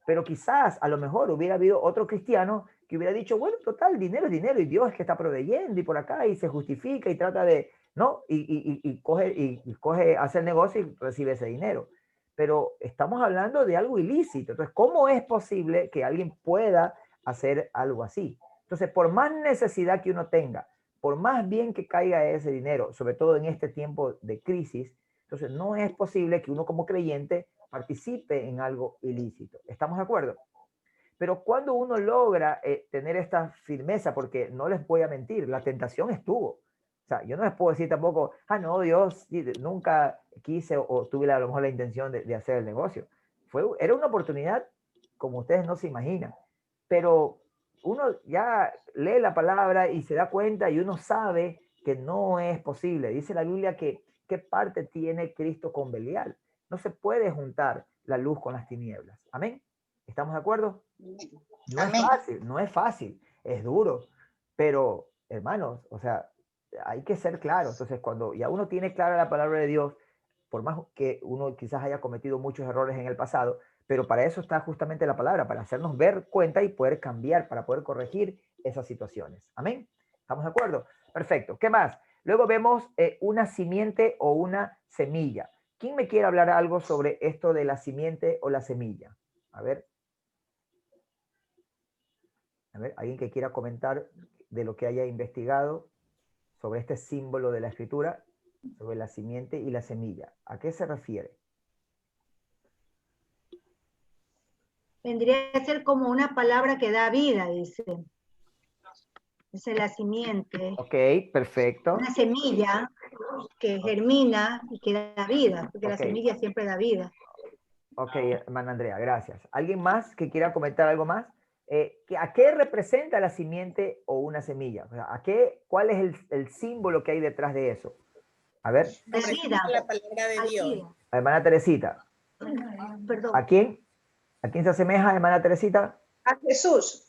Pero quizás, a lo mejor, hubiera habido otro cristiano que hubiera dicho, bueno, total, dinero es dinero y Dios es que está proveyendo y por acá y se justifica y trata de, ¿no? Y coge, hace el negocio y recibe ese dinero. Pero estamos hablando de algo ilícito. Entonces, ¿cómo es posible que alguien pueda hacer algo así? Entonces, por más necesidad que uno tenga, por más bien que caiga ese dinero, sobre todo en este tiempo de crisis, entonces no es posible que uno como creyente participe en algo ilícito. ¿Estamos de acuerdo? Pero cuando uno logra tener esta firmeza, porque no les voy a mentir, la tentación estuvo. O sea, yo no les puedo decir tampoco, no, Dios, nunca quise o tuve a lo mejor la intención de hacer el negocio. Era una oportunidad como ustedes no se imaginan. Pero uno ya lee la palabra y se da cuenta y uno sabe que no es posible. Dice la Biblia que ¿qué parte tiene Cristo con Belial? No se puede juntar la luz con las tinieblas. Amén. ¿Estamos de acuerdo? No es fácil, no es fácil, es duro, pero hermanos, o sea, hay que ser claros. Entonces, cuando ya uno tiene clara la palabra de Dios, por más que uno quizás haya cometido muchos errores en el pasado, pero para eso está justamente la palabra, para hacernos ver cuenta y poder cambiar, para poder corregir esas situaciones. Amén. ¿Estamos de acuerdo? Perfecto. ¿Qué más? Luego vemos una simiente o una semilla. ¿Quién me quiere hablar algo sobre esto de la simiente o la semilla? A ver, alguien que quiera comentar de lo que haya investigado sobre este símbolo de la escritura, sobre la simiente y la semilla. ¿A qué se refiere? Vendría a ser como una palabra que da vida, dice. Esa es la simiente. Ok, perfecto. Una semilla que germina y que da vida, porque la semilla siempre da vida. Ok, hermana Andrea, gracias. ¿Alguien más que quiera comentar algo más? ¿A qué representa la simiente o una semilla? O sea, ¿cuál es el símbolo que hay detrás de eso? A ver. Da vida. La palabra de Dios. Hermana Teresita. Perdón. ¿A quién? ¿A quién se asemeja, hermana Teresita? A Jesús.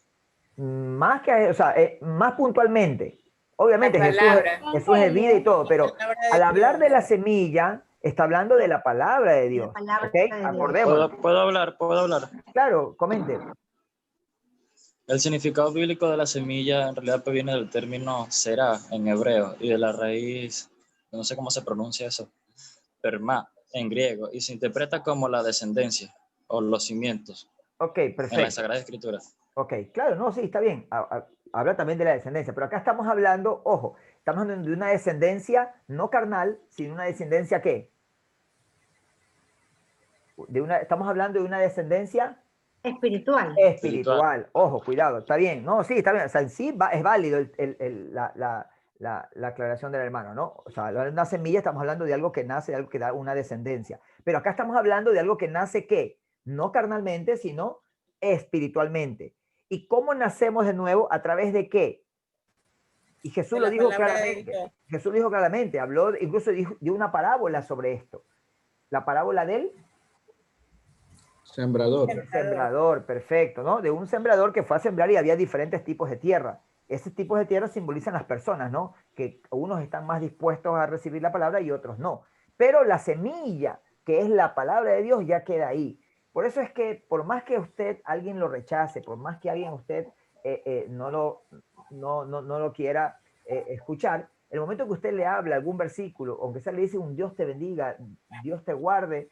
Más que, o sea, más puntualmente. Obviamente Jesús es vida y todo, pero al hablar de la semilla, está hablando de la palabra de Dios. ¿Ok? Acordémonos. ¿Puedo hablar? Claro, comente. El significado bíblico de la semilla en realidad proviene del término será en hebreo y de la raíz no sé cómo se pronuncia eso, perma en griego, y se interpreta como la descendencia o los cimientos Ok, en la perfecto. Sagrada Escritura. Ok, claro, no, sí, está bien. Habla también de la descendencia, pero acá estamos hablando, ojo, estamos hablando de una descendencia no carnal, sino una descendencia ¿qué? Estamos hablando de una descendencia Espiritual. espiritual. Ojo, cuidado, está bien. No, sí, está bien. O sea, en sí es válido la aclaración del hermano, ¿no? O sea, una semilla, estamos hablando de algo que nace, de algo que da una descendencia. Pero acá estamos hablando de algo que nace ¿qué? No carnalmente, sino espiritualmente. ¿Y cómo nacemos de nuevo? ¿A través de qué? Y Jesús lo dijo claramente. Jesús dijo claramente, habló, incluso dio una parábola sobre esto. La parábola del Sembrador. sembrador, perfecto, ¿no? De un sembrador que fue a sembrar y había diferentes tipos de tierra. Esos tipos de tierra simbolizan las personas, ¿no? Que unos están más dispuestos a recibir la palabra y otros no. Pero la semilla, que es la palabra de Dios, ya queda ahí. Por eso es que por más que alguien lo rechace, por más que usted no lo quiera escuchar, el momento que usted le habla algún versículo, aunque sea le dice un Dios te bendiga, Dios te guarde,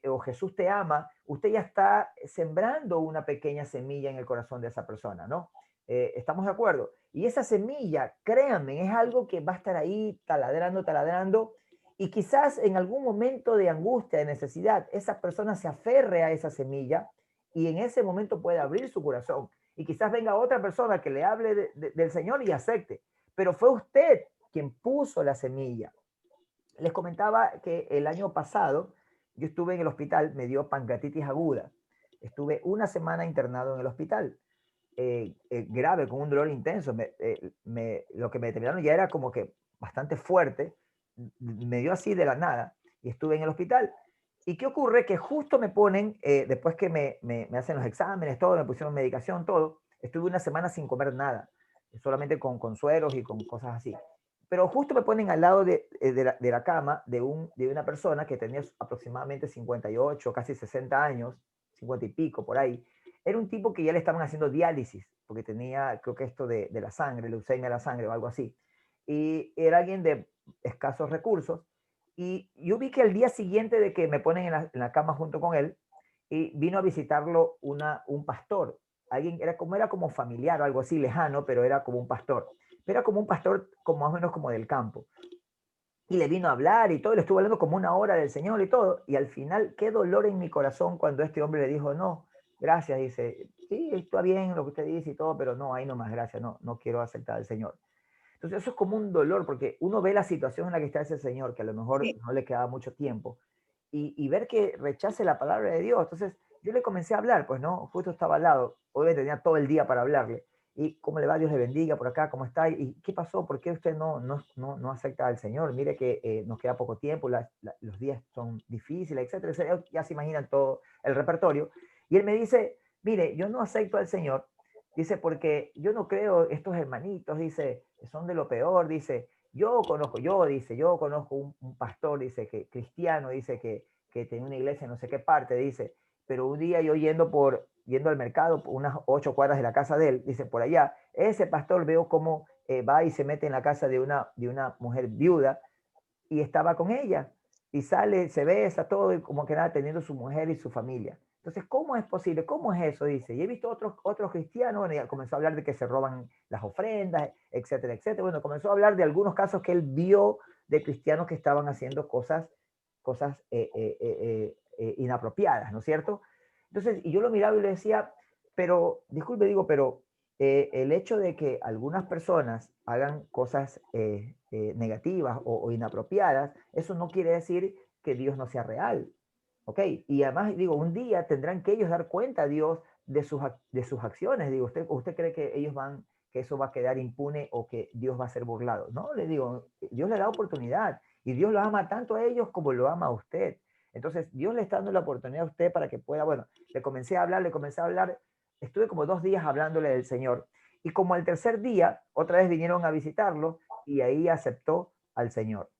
o Jesús te ama, usted ya está sembrando una pequeña semilla en el corazón de esa persona, ¿no? ¿Estamos de acuerdo? Y esa semilla, créanme, es algo que va a estar ahí taladrando, taladrando, y quizás en algún momento de angustia, de necesidad, esa persona se aferre a esa semilla y en ese momento puede abrir su corazón. Y quizás venga otra persona que le hable del Señor y acepte. Pero fue usted quien puso la semilla. Les comentaba que el año pasado yo estuve en el hospital, me dio pancreatitis aguda. Estuve una semana internado en el hospital, grave, con un dolor intenso. Lo que me determinaron ya era como que bastante fuerte. Me dio así de la nada y estuve en el hospital. ¿Y qué ocurre? Que justo me ponen, después que me hacen los exámenes, todo, me pusieron medicación, todo, estuve una semana sin comer nada, solamente con sueros y con cosas así. Pero justo me ponen al lado de la cama de una persona que tenía aproximadamente 58, casi 60 años, 50 y pico, por ahí. Era un tipo que ya le estaban haciendo diálisis, porque tenía, creo que esto de la sangre, leucemia de la sangre o algo así. Y era alguien de escasos recursos. Y yo vi que el día siguiente de que me ponen en la cama junto con él, y vino a visitarlo un pastor. Era como familiar o algo así lejano, pero era como un pastor. Era como un pastor como más o menos como del campo. Y le vino a hablar y todo, le estuvo hablando como una hora del Señor y todo. Y al final, qué dolor en mi corazón cuando este hombre le dijo, no, gracias, dice, sí, está bien lo que usted dice y todo, pero no, ahí nomás, gracias, no quiero aceptar al Señor. Entonces eso es como un dolor, porque uno ve la situación en la que está ese señor, que a lo mejor no le queda mucho tiempo, y ver que rechace la palabra de Dios. Entonces yo le comencé a hablar, pues no, justo estaba al lado, hoy tenía todo el día para hablarle. ¿Y cómo le va? Dios le bendiga por acá, ¿cómo está? ¿Y qué pasó? ¿Por qué usted no acepta al Señor? Mire que nos queda poco tiempo, los días son difíciles, etcétera. Ya se imaginan todo el repertorio. Y él me dice, mire, yo no acepto al Señor, dice, porque yo no creo, estos hermanitos, dice, son de lo peor, dice, yo conozco un pastor, dice, que cristiano, dice, que tenía una iglesia en no sé qué parte, dice, pero un día yo yendo al mercado, unas 8 cuadras de la casa de él, dice, por allá, ese pastor veo cómo va y se mete en la casa de una mujer viuda y estaba con ella, y sale, se besa, todo, y como que nada, teniendo su mujer y su familia. Entonces, ¿cómo es posible? ¿Cómo es eso? Dice, y he visto otros cristianos, bueno, y comenzó a hablar de que se roban las ofrendas, etcétera, etcétera. Bueno, comenzó a hablar de algunos casos que él vio de cristianos que estaban haciendo cosas inapropiadas, ¿no es cierto? Entonces, y yo lo miraba y le decía, pero, disculpe, digo, pero el hecho de que algunas personas hagan cosas negativas o inapropiadas, eso no quiere decir que Dios no sea real. ¿Ok? Y además, digo, un día tendrán que ellos dar cuenta a Dios de sus acciones. Digo, ¿usted cree que que eso va a quedar impune o que Dios va a ser burlado? No, le digo, Dios le da oportunidad y Dios lo ama tanto a ellos como lo ama a usted. Entonces, Dios le está dando la oportunidad a usted para que pueda, bueno, le comencé a hablar, estuve como 2 días hablándole del Señor. Y como al tercer día, otra vez vinieron a visitarlo y ahí aceptó al Señor.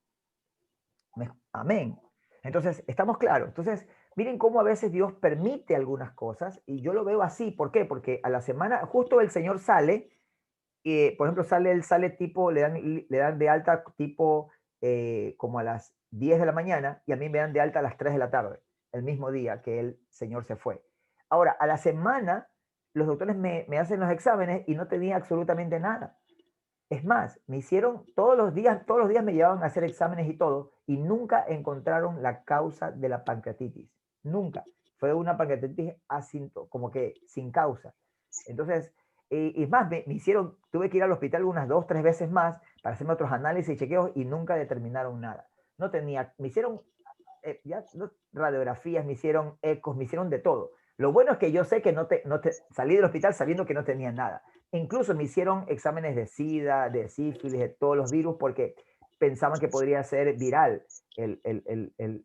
Amén. Entonces, estamos claros. Entonces, miren cómo a veces Dios permite algunas cosas y yo lo veo así. ¿Por qué? Porque a la semana, justo el Señor sale, por ejemplo, sale tipo, le dan de alta tipo como a las 10 de la mañana y a mí me dan de alta a las 3 de la tarde, el mismo día que el señor se fue. Ahora, a la semana, los doctores me hacen los exámenes y no tenía absolutamente nada. Es más, me hicieron todos los días me llevaban a hacer exámenes y todo, y nunca encontraron la causa de la pancreatitis. Nunca. Fue una pancreatitis como que sin causa. Entonces, y es más, me hicieron, tuve que ir al hospital unas 2, 3 veces más para hacerme otros análisis y chequeos y nunca determinaron nada. No tenía, me hicieron radiografías, me hicieron ecos, me hicieron de todo. Lo bueno es que yo sé que salí del hospital sabiendo que no tenía nada. Incluso me hicieron exámenes de SIDA, de sífilis, de todos los virus, porque pensaban que podría ser viral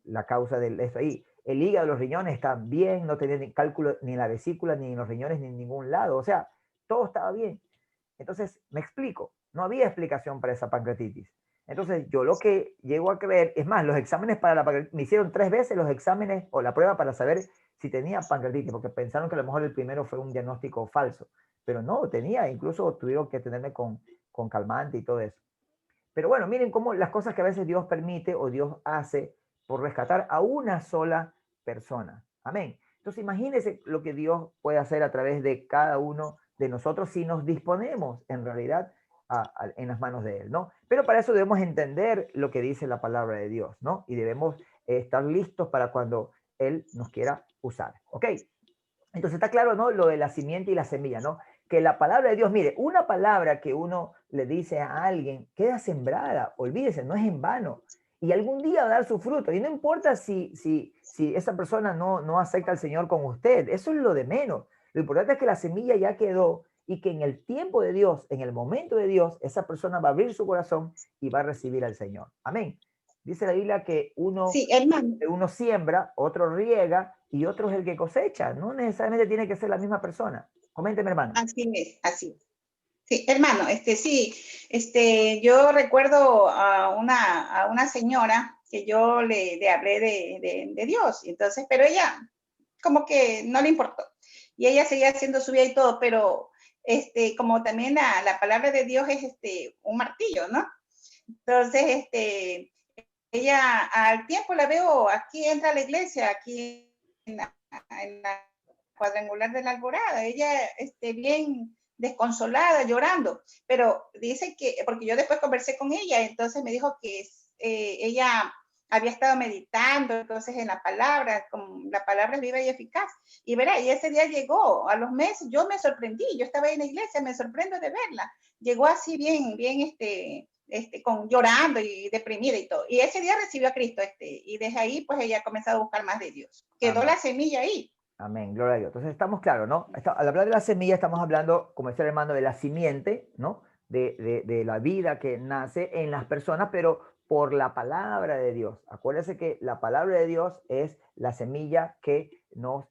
la causa de esto ahí. El hígado, los riñones están bien, no tenía ni cálculo ni en la vesícula, ni en los riñones, ni en ningún lado. O sea, todo estaba bien. Entonces, me explico, no había explicación para esa pancreatitis. Entonces, yo lo que llego a creer, es más, los exámenes para la pancreatitis, me hicieron 3 veces los exámenes o la prueba para saber si tenía pancreatitis, porque pensaron que a lo mejor el primero fue un diagnóstico falso, pero no, tenía, incluso tuvieron que tenerme con calmante y todo eso. Pero bueno, miren cómo las cosas que a veces Dios permite o Dios hace por rescatar a una sola persona. Amén. Entonces, imagínense lo que Dios puede hacer a través de cada uno de nosotros si nos disponemos en realidad en las manos de Él, ¿no? Pero para eso debemos entender lo que dice la palabra de Dios, ¿no? Y debemos estar listos para cuando Él nos quiera usar, ¿ok? Entonces está claro, ¿no? Lo de la simiente y la semilla, ¿no? Que la palabra de Dios, mire, una palabra que uno le dice a alguien queda sembrada, olvídese, no es en vano. Y algún día va a dar su fruto. Y no importa si esa persona no acepta al Señor con usted, eso es lo de menos. Lo importante es que la semilla ya quedó y que en el tiempo de Dios, en el momento de Dios, esa persona va a abrir su corazón y va a recibir al Señor. Amén. Dice la Biblia que Sí, hermano. uno siembra, otro riega y otro es el que cosecha. No necesariamente tiene que ser la misma persona. Coménteme, hermano. Así es, así. Sí, hermano, sí, yo recuerdo a una señora que yo le hablé de Dios, entonces, pero ella como que no le importó. Y ella seguía haciendo su vida y todo, pero como también la palabra de Dios es un martillo, ¿no? Entonces, ella al tiempo la veo, aquí entra a la iglesia, aquí en la cuadrangular de la Alborada, ella bien desconsolada, llorando, pero dice que, porque yo después conversé con ella, entonces me dijo que ella había estado meditando, entonces en la palabra es viva y eficaz, y verá, y ese día llegó, a los meses, yo me sorprendí, yo estaba ahí en la iglesia, me sorprendo de verla, llegó así bien, llorando y deprimida y todo, y ese día recibió a Cristo, y desde ahí pues ella ha comenzado a buscar más de Dios, quedó la semilla ahí. Amén, gloria a Dios. Entonces estamos claros, ¿no? Al hablar de la semilla estamos hablando, como decía el hermano, de la simiente, ¿no? De la vida que nace en las personas, pero por la palabra de Dios. Acuérdense que la palabra de Dios es la semilla que nos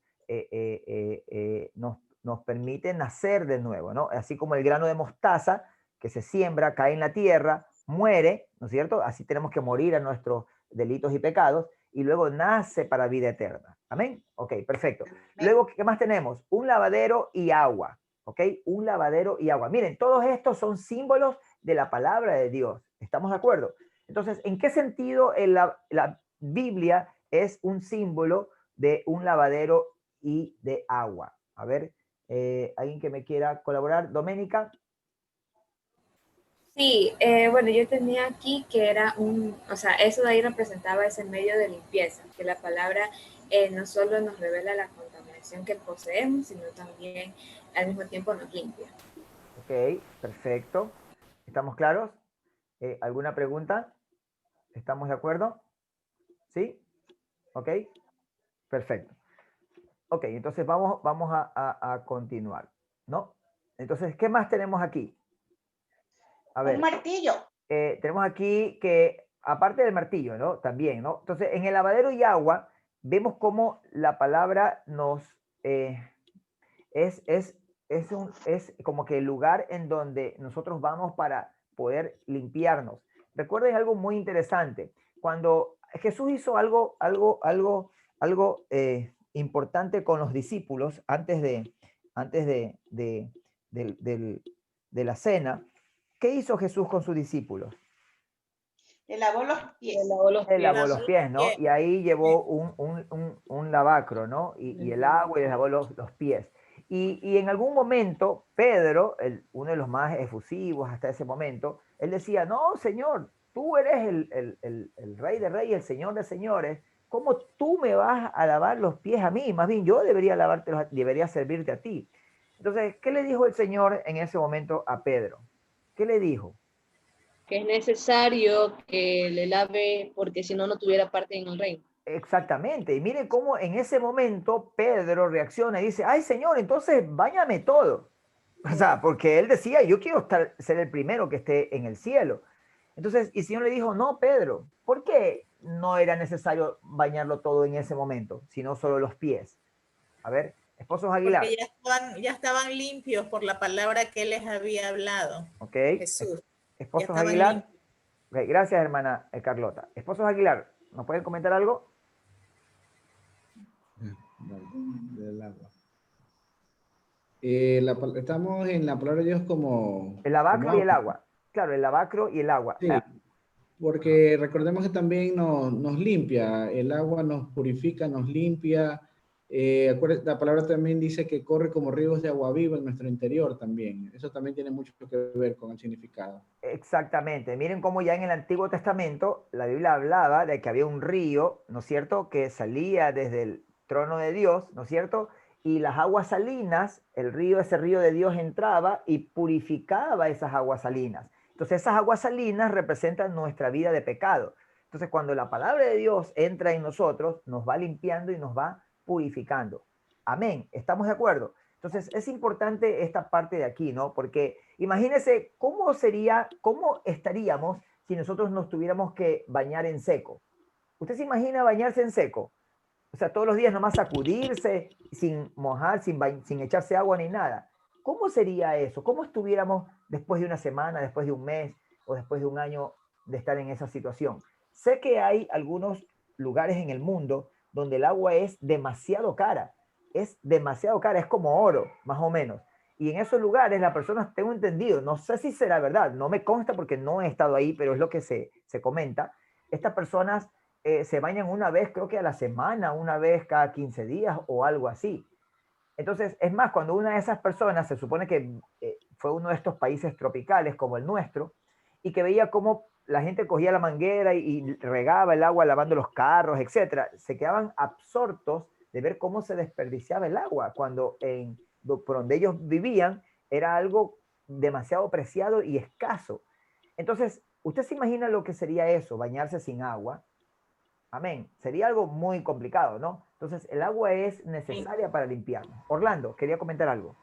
permite nacer de nuevo, ¿no? Así como el grano de mostaza que se siembra, cae en la tierra, muere, ¿no es cierto? Así tenemos que morir a nuestros delitos y pecados y luego nace para vida eterna. ¿Amén? Ok, perfecto. Luego, ¿qué más tenemos? Un lavadero y agua. ¿Ok? Un lavadero y agua. Miren, todos estos son símbolos de la palabra de Dios. ¿Estamos de acuerdo? Entonces, ¿en qué sentido la Biblia es un símbolo de un lavadero y de agua? A ver, ¿alguien que me quiera colaborar? Doménica. Sí, bueno, yo tenía aquí que era o sea, eso de ahí representaba ese medio de limpieza, que la palabra no solo nos revela la contaminación que poseemos, sino también al mismo tiempo nos limpia. Ok, perfecto. ¿Estamos claros? ¿Alguna pregunta? ¿Estamos de acuerdo? ¿Sí? Ok, perfecto. Ok, entonces vamos a continuar, ¿no? Entonces, ¿qué más tenemos aquí? A ver. Un martillo. Tenemos aquí que, aparte del martillo, ¿no? También, ¿no? Entonces, en el lavadero y agua, vemos cómo la palabra nos es como que el lugar en donde nosotros vamos para poder limpiarnos. Recuerden algo muy interesante. Cuando Jesús hizo algo importante con los discípulos antes de la cena, ¿qué hizo Jesús con sus discípulos? Él lavó los pies. Le lavó los Él pies. lavó los pies, ¿no? Y ahí llevó un lavacro, ¿no? Y el agua y les lavó los pies. Y en algún momento, Pedro, uno de los más efusivos hasta ese momento, él decía, no, Señor, tú eres el Rey de Reyes, el Señor de Señores, ¿cómo tú me vas a lavar los pies a mí? Más bien yo debería debería servirte a ti. Entonces, ¿qué le dijo el Señor en ese momento a Pedro? ¿Qué le dijo? Que es necesario que le lave porque si no, no tuviera parte en el reino. Exactamente. Y miren cómo en ese momento Pedro reacciona y dice, ay Señor, entonces báñame todo. O sea, porque él decía, yo quiero ser el primero que esté en el cielo. Entonces, y el Señor le dijo, no, Pedro, ¿por qué no era necesario bañarlo todo en ese momento, sino solo los pies? A ver, esposos Aguilar. Porque ya estaban limpios por la palabra que él les había hablado. Ok. Jesús. Esposos estaban Aguilar. limpios. Okay, gracias, hermana Carlota. Esposos Aguilar, ¿nos pueden comentar algo? Del agua. Estamos en la palabra de Dios como... El lavacro como y el agua. Claro, el lavacro y el agua. Sí, porque recordemos que también nos limpia, el agua nos purifica, nos limpia. La palabra también dice que corre como ríos de agua viva en nuestro interior también. Eso también tiene mucho que ver con el significado. Exactamente. Miren cómo ya en el Antiguo Testamento la Biblia hablaba de que había un río, ¿no es cierto?, que salía desde el trono de Dios, ¿no es cierto?, y las aguas salinas, ese río de Dios entraba y purificaba esas aguas salinas. Entonces esas aguas salinas representan nuestra vida de pecado. Entonces cuando la palabra de Dios entra en nosotros, nos va limpiando y nos va purificando. Amén. ¿Estamos de acuerdo? Entonces es importante esta parte de aquí, ¿no? Porque imagínense cómo estaríamos si nosotros nos tuviéramos que bañar en seco. ¿Usted se imagina bañarse en seco? O sea, todos los días nomás sacudirse, sin mojar, sin echarse agua ni nada. ¿Cómo sería eso? ¿Cómo estuviéramos después de una semana, después de un mes o después de un año de estar en esa situación? Sé que hay algunos lugares en el mundo donde el agua es demasiado cara. Es demasiado cara, es como oro, más o menos. Y en esos lugares las personas, tengo entendido, no sé si será verdad, no me consta porque no he estado ahí, pero es lo que se comenta. Estas personas se bañan una vez, creo que a la semana, una vez cada 15 días o algo así. Entonces, es más, cuando una de esas personas, se supone que fue uno de estos países tropicales como el nuestro, y que veía cómo la gente cogía la manguera y regaba el agua lavando los carros, etcétera, se quedaban absortos de ver cómo se desperdiciaba el agua, cuando por donde ellos vivían era algo demasiado preciado y escaso. Entonces, ¿usted se imagina lo que sería eso, bañarse sin agua? Amén. Sería algo muy complicado, ¿no? Entonces, el agua es necesaria para limpiarnos. Orlando, quería comentar algo.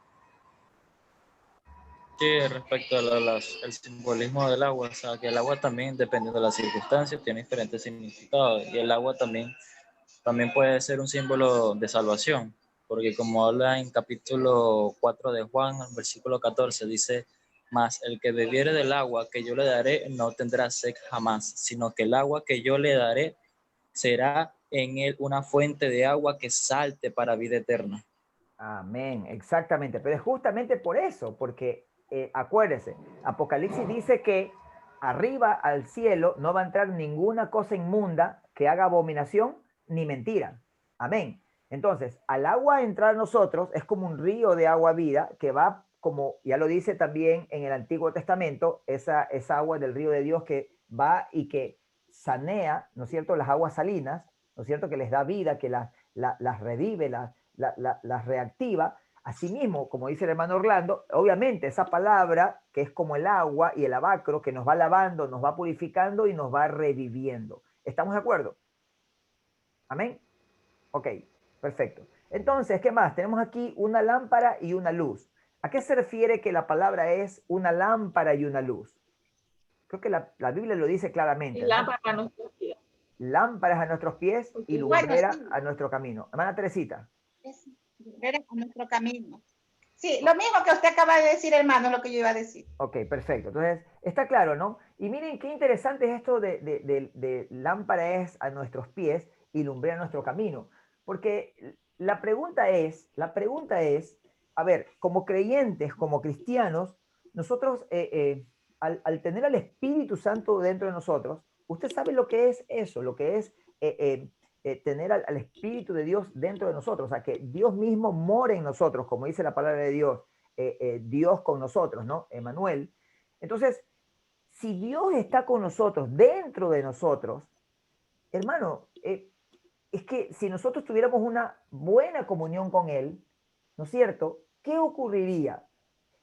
Sí, respecto al simbolismo del agua, o sea, que el agua también, dependiendo de las circunstancias, tiene diferentes significados. Y el agua también puede ser un símbolo de salvación, porque como habla en capítulo 4 de Juan, versículo 14, dice, mas el que bebiere del agua que yo le daré no tendrá sed jamás, sino que el agua que yo le daré será en él una fuente de agua que salte para vida eterna. Amén, exactamente. Pero es justamente por eso, porque acuérdese, Apocalipsis dice que arriba al cielo no va a entrar ninguna cosa inmunda que haga abominación ni mentira. Amén. Entonces, al agua entrar a nosotros es como un río de agua vida que va, como ya lo dice también en el Antiguo Testamento, esa agua del río de Dios que va y que sanea, ¿no es cierto?, las aguas salinas, ¿no es cierto?, que les da vida, que las revive, las reactiva. Asimismo, como dice el hermano Orlando, obviamente esa palabra que es como el agua y el lavacro que nos va lavando, nos va purificando y nos va reviviendo. ¿Estamos de acuerdo? Amén. Ok, perfecto. Entonces, ¿qué más? Tenemos aquí una lámpara y una luz. ¿A qué se refiere que la palabra es una lámpara y una luz? Creo que la Biblia lo dice claramente. Y ¿no? lámpara a nuestros pies. Lámparas a nuestros pies y lumbrera a nuestro camino. Hermana Teresita. Lumbrera a nuestro camino. Sí, lo mismo que usted acaba de decir, hermano, lo que yo iba a decir. Ok, perfecto. Entonces, está claro, ¿no? Y miren qué interesante es esto de lámpara es a nuestros pies y lumbrera a nuestro camino. Porque la pregunta es, a ver, como creyentes, como cristianos, nosotros, al tener al Espíritu Santo dentro de nosotros, Usted sabe lo que es eso, lo que es tener al Espíritu de Dios dentro de nosotros, o sea, que Dios mismo more en nosotros, como dice la palabra de Dios, Dios con nosotros, ¿no? Emmanuel. Entonces, si Dios está con nosotros, dentro de nosotros, hermano, es que si nosotros tuviéramos una buena comunión con Él, ¿no es cierto? ¿Qué ocurriría?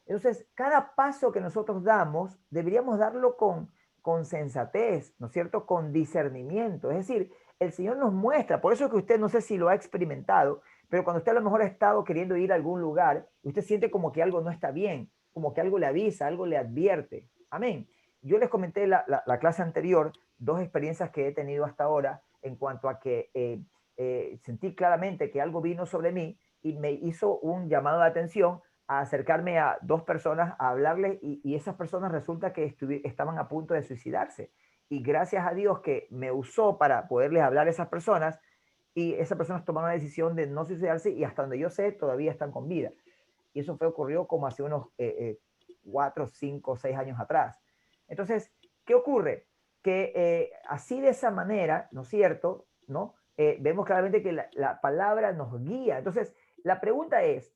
Entonces, cada paso que nosotros damos, deberíamos darlo con sensatez, ¿no es cierto? Con discernimiento. Es decir, el Señor nos muestra, por eso es que usted no sé si lo ha experimentado, pero cuando usted a lo mejor ha estado queriendo ir a algún lugar, usted siente como que algo no está bien, como que algo le avisa, algo le advierte. Amén. Yo les comenté la clase anterior, dos experiencias que he tenido hasta ahora en cuanto a que sentí claramente que algo vino sobre mí y me hizo un llamado de atención a acercarme a dos personas, a hablarles, y esas personas resulta que estaban a punto de suicidarse. Y gracias a Dios que me usó para poderles hablar a esas personas, y esas personas tomaron la decisión de no suicidarse, y hasta donde yo sé, todavía están con vida. Y eso ocurrió como hace unos 4, 5, 6 años atrás. Entonces, ¿qué ocurre? Que así de esa manera, ¿no es cierto? ¿No? Vemos claramente que la palabra nos guía. Entonces, la pregunta es,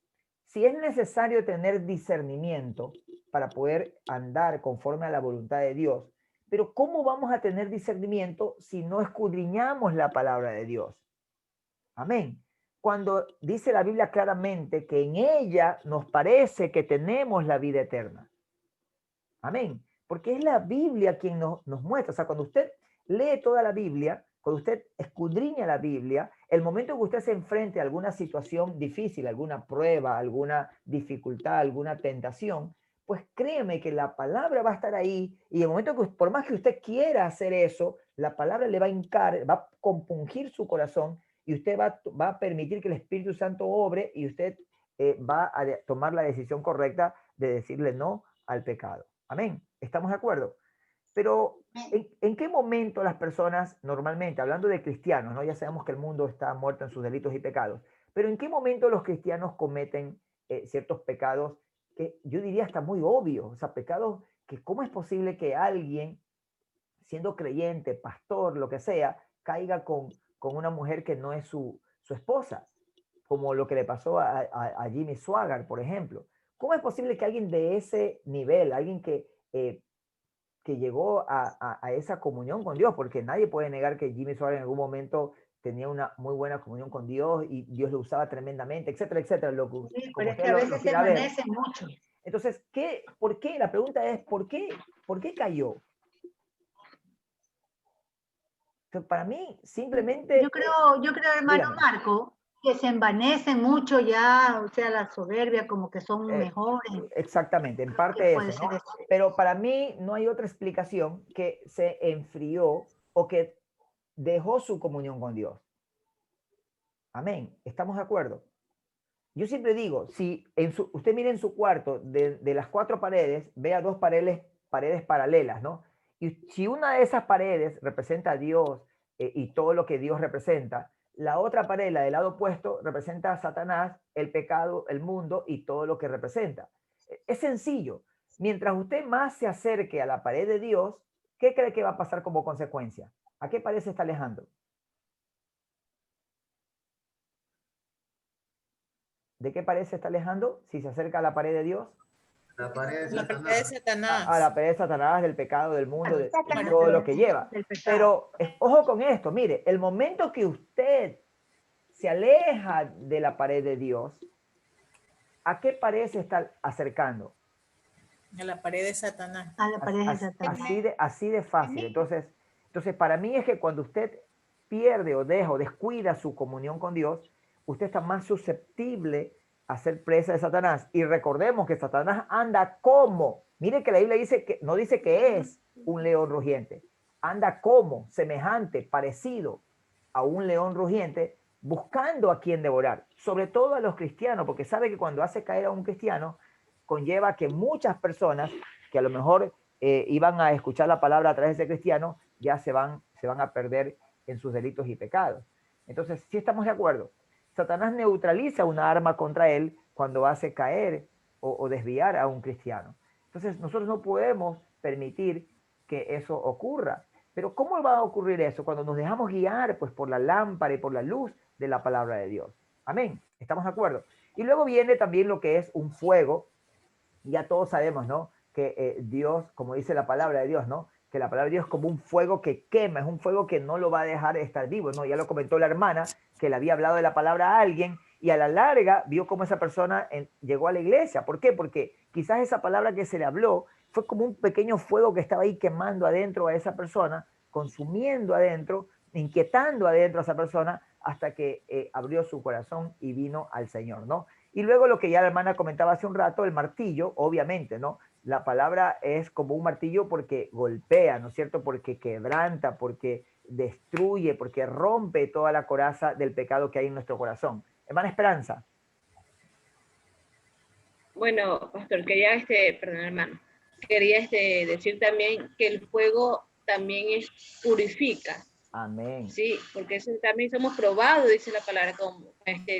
si es necesario tener discernimiento para poder andar conforme a la voluntad de Dios, pero ¿cómo vamos a tener discernimiento si no escudriñamos la palabra de Dios? Amén. Cuando dice la Biblia claramente que en ella nos parece que tenemos la vida eterna. Amén. Porque es la Biblia quien nos muestra. O sea, cuando usted lee toda la Biblia, cuando usted escudriña la Biblia, el momento que usted se enfrente a alguna situación difícil, alguna prueba, alguna dificultad, alguna tentación, pues créeme que la palabra va a estar ahí, y el momento que, por más que usted quiera hacer eso, la palabra le va a hincar, va a compungir su corazón, y usted va a permitir que el Espíritu Santo obre, y usted va a tomar la decisión correcta de decirle no al pecado. Amén. ¿Estamos de acuerdo? Pero, ¿en qué momento las personas normalmente, hablando de cristianos, ¿no? Ya sabemos que el mundo está muerto en sus delitos y pecados, pero ¿en qué momento los cristianos cometen ciertos pecados que yo diría hasta muy obvios? O sea, pecados que cómo es posible que alguien, siendo creyente, pastor, lo que sea, caiga con una mujer que no es su esposa, como lo que le pasó a Jimmy Swaggart, por ejemplo. ¿Cómo es posible que alguien de ese nivel, alguien que llegó a esa comunión con Dios, porque nadie puede negar que Jimmy Swaggart en algún momento tenía una muy buena comunión con Dios y Dios lo usaba tremendamente, etcétera, etcétera, Sí, como pero es usted que a lo veces se quiera ver. amanece mucho. Entonces, ¿por qué? La pregunta es, ¿por qué cayó? Entonces, para mí, simplemente... Yo creo, hermano dígame. Marco, que se envanecen mucho ya, o sea, la soberbia, como que son mejores. Exactamente, en parte ¿Qué puede eso, ser ¿no? eso? Pero para mí no hay otra explicación que se enfrió o que dejó su comunión con Dios. Amén. ¿Estamos de acuerdo? Yo siempre digo, si usted mire en su cuarto, de las 4 paredes, vea 2 paredes paralelas, ¿no? Y si una de esas paredes representa a Dios y todo lo que Dios representa, la otra pared, la del lado opuesto, representa a Satanás, el pecado, el mundo y todo lo que representa. Es sencillo. Mientras usted más se acerque a la pared de Dios, ¿qué cree que va a pasar como consecuencia? ¿A qué pared se está alejando? ¿De qué pared se está alejando si se acerca a la pared de Dios? La pared de Satanás. A la pared de Satanás, del pecado, del mundo, de todo lo que lleva. Pero ojo con esto, mire, el momento que usted se aleja de la pared de Dios, ¿a qué pared se está acercando? A la pared de Satanás. A la pared de Satanás. Así de fácil. Entonces, para mí es que cuando usted pierde o deja o descuida su comunión con Dios, usted está más susceptible a ser presa de Satanás. Y recordemos que Satanás anda como, mire que la Biblia dice que no dice que es un león rugiente, anda como, semejante, parecido a un león rugiente, buscando a quien devorar, sobre todo a los cristianos, porque sabe que cuando hace caer a un cristiano, conlleva que muchas personas que a lo mejor iban a escuchar la palabra a través de ese cristiano, ya se van a perder en sus delitos y pecados. Entonces, sí estamos de acuerdo. Satanás neutraliza una arma contra él cuando hace caer o desviar a un cristiano. Entonces, nosotros no podemos permitir que eso ocurra. Pero ¿cómo va a ocurrir eso? Cuando nos dejamos guiar pues por la lámpara y por la luz de la palabra de Dios. Amén. ¿Estamos de acuerdo? Y luego viene también lo que es un fuego. Ya todos sabemos, ¿no? Que Dios, como dice la palabra de Dios, ¿no? Que la palabra de Dios es como un fuego que quema, es un fuego que no lo va a dejar estar vivo, ¿no? Ya lo comentó la hermana, que le había hablado de la palabra a alguien y a la larga vio cómo esa persona llegó a la iglesia. ¿Por qué? Porque quizás esa palabra que se le habló fue como un pequeño fuego que estaba ahí quemando adentro a esa persona, consumiendo adentro, inquietando adentro a esa persona hasta que abrió su corazón y vino al Señor, ¿no? Y luego lo que ya la hermana comentaba hace un rato, el martillo, obviamente, ¿no? La palabra es como un martillo porque golpea, ¿no es cierto? Porque quebranta, porque destruye, porque rompe toda la coraza del pecado que hay en nuestro corazón. Hermana Esperanza. Bueno, pastor, quería, perdón, hermano, quería decir también que el fuego también purifica. Amén. Sí, porque eso también somos probados, dice la palabra, como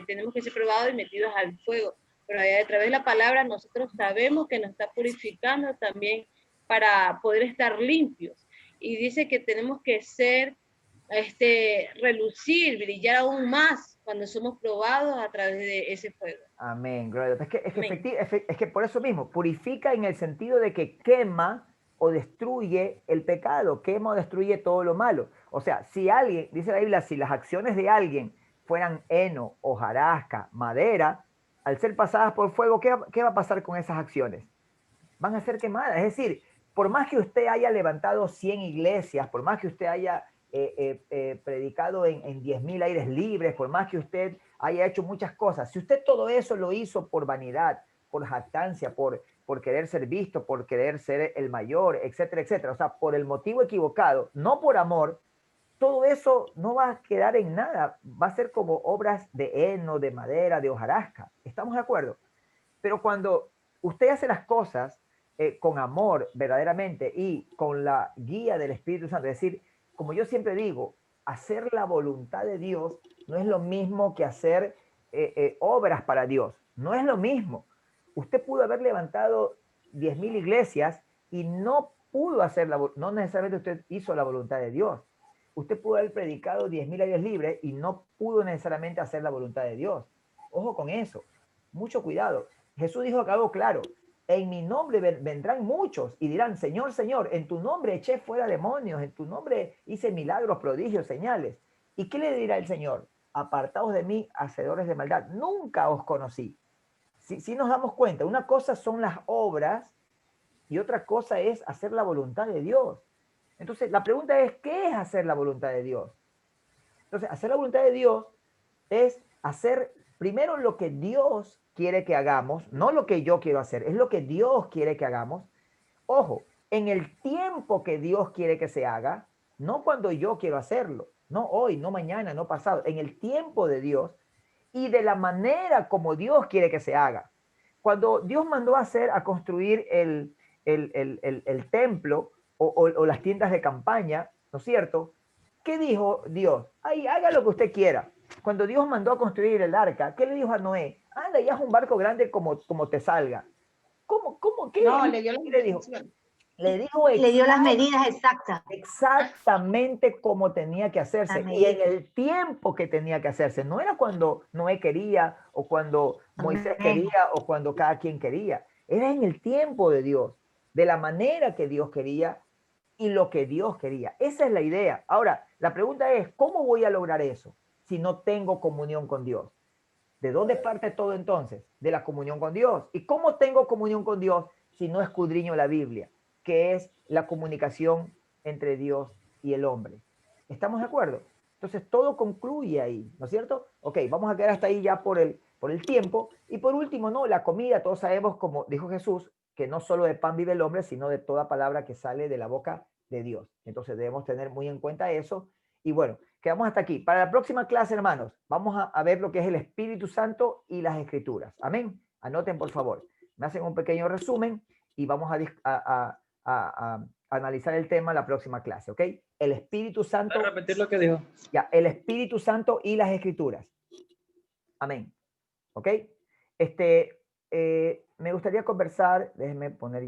tenemos que ser probados y metidos al fuego. Pero a través de la palabra nosotros sabemos que nos está purificando también para poder estar limpios. Y dice que tenemos que ser, relucir, brillar aún más cuando somos probados a través de ese fuego. Amén. Es que por eso mismo, purifica en el sentido de que quema o destruye el pecado, quema o destruye todo lo malo. O sea, si alguien, dice la Biblia, si las acciones de alguien fueran heno, hojarasca, madera, al ser pasadas por fuego, ¿qué va a pasar con esas acciones? Van a ser quemadas. Es decir, por más que usted haya levantado 100 iglesias, por más que usted haya predicado en 10.000 aires libres, por más que usted haya hecho muchas cosas, si usted todo eso lo hizo por vanidad, por jactancia, por querer ser visto, por querer ser el mayor, etcétera, etcétera, o sea, por el motivo equivocado, no por amor, todo eso no va a quedar en nada, va a ser como obras de heno, de madera, de hojarasca. ¿Estamos de acuerdo? Pero cuando usted hace las cosas con amor verdaderamente y con la guía del Espíritu Santo, es decir, como yo siempre digo, hacer la voluntad de Dios no es lo mismo que hacer obras para Dios, no es lo mismo. Usted pudo haber levantado 10.000 iglesias y no pudo hacer no necesariamente usted hizo la voluntad de Dios. Usted pudo haber predicado 10.000 aires libres y no pudo necesariamente hacer la voluntad de Dios. Ojo con eso, mucho cuidado. Jesús dijo acá algo claro: en mi nombre vendrán muchos y dirán, Señor, Señor, en tu nombre eché fuera demonios, en tu nombre hice milagros, prodigios, señales. ¿Y qué le dirá el Señor? Apartaos de mí, hacedores de maldad, nunca os conocí. Si nos damos cuenta, una cosa son las obras y otra cosa es hacer la voluntad de Dios. Entonces, la pregunta es, ¿qué es hacer la voluntad de Dios? Entonces, hacer la voluntad de Dios es hacer primero lo que Dios quiere que hagamos, no lo que yo quiero hacer, es lo que Dios quiere que hagamos. Ojo, en el tiempo que Dios quiere que se haga, no cuando yo quiero hacerlo, no hoy, no mañana, no pasado, en el tiempo de Dios y de la manera como Dios quiere que se haga. Cuando Dios mandó a construir el templo o las tiendas de campaña, ¿no es cierto? ¿Qué dijo Dios? Ahí, haga lo que usted quiera. Cuando Dios mandó a construir el arca, ¿qué le dijo a Noé? Anda y haz un barco grande como te salga. ¿Cómo? ¿Qué? No, le dio la ¿Qué le dijo? Le dijo Le dio las medidas exactas. exactamente como tenía que hacerse y en el tiempo que tenía que hacerse. No era cuando Noé quería o cuando Moisés quería o cuando cada quien quería. Era en el tiempo de Dios, de la manera que Dios quería y lo que Dios quería. Esa es la idea. Ahora, la pregunta es, ¿cómo voy a lograr eso si no tengo comunión con Dios? ¿De dónde parte todo entonces? De la comunión con Dios. ¿Y cómo tengo comunión con Dios si no escudriño la Biblia, que es la comunicación entre Dios y el hombre? ¿Estamos de acuerdo? Entonces todo concluye ahí, ¿no es cierto? Ok, vamos a quedar hasta ahí ya por el tiempo. Y por último, no, la comida, todos sabemos, como dijo Jesús, que no solo de pan vive el hombre, sino de toda palabra que sale de la boca de Dios. Entonces debemos tener muy en cuenta eso. Y bueno, quedamos hasta aquí. Para la próxima clase, hermanos, vamos a ver lo que es el Espíritu Santo y las Escrituras. Amén. Anoten, por favor. Me hacen un pequeño resumen y vamos a analizar el tema en la próxima clase, ¿ok? El Espíritu Santo. ¿Puedes repetir lo que dijo? Ya, el Espíritu Santo y las Escrituras. Amén. ¿Ok? Me gustaría conversar, déjenme poner ya.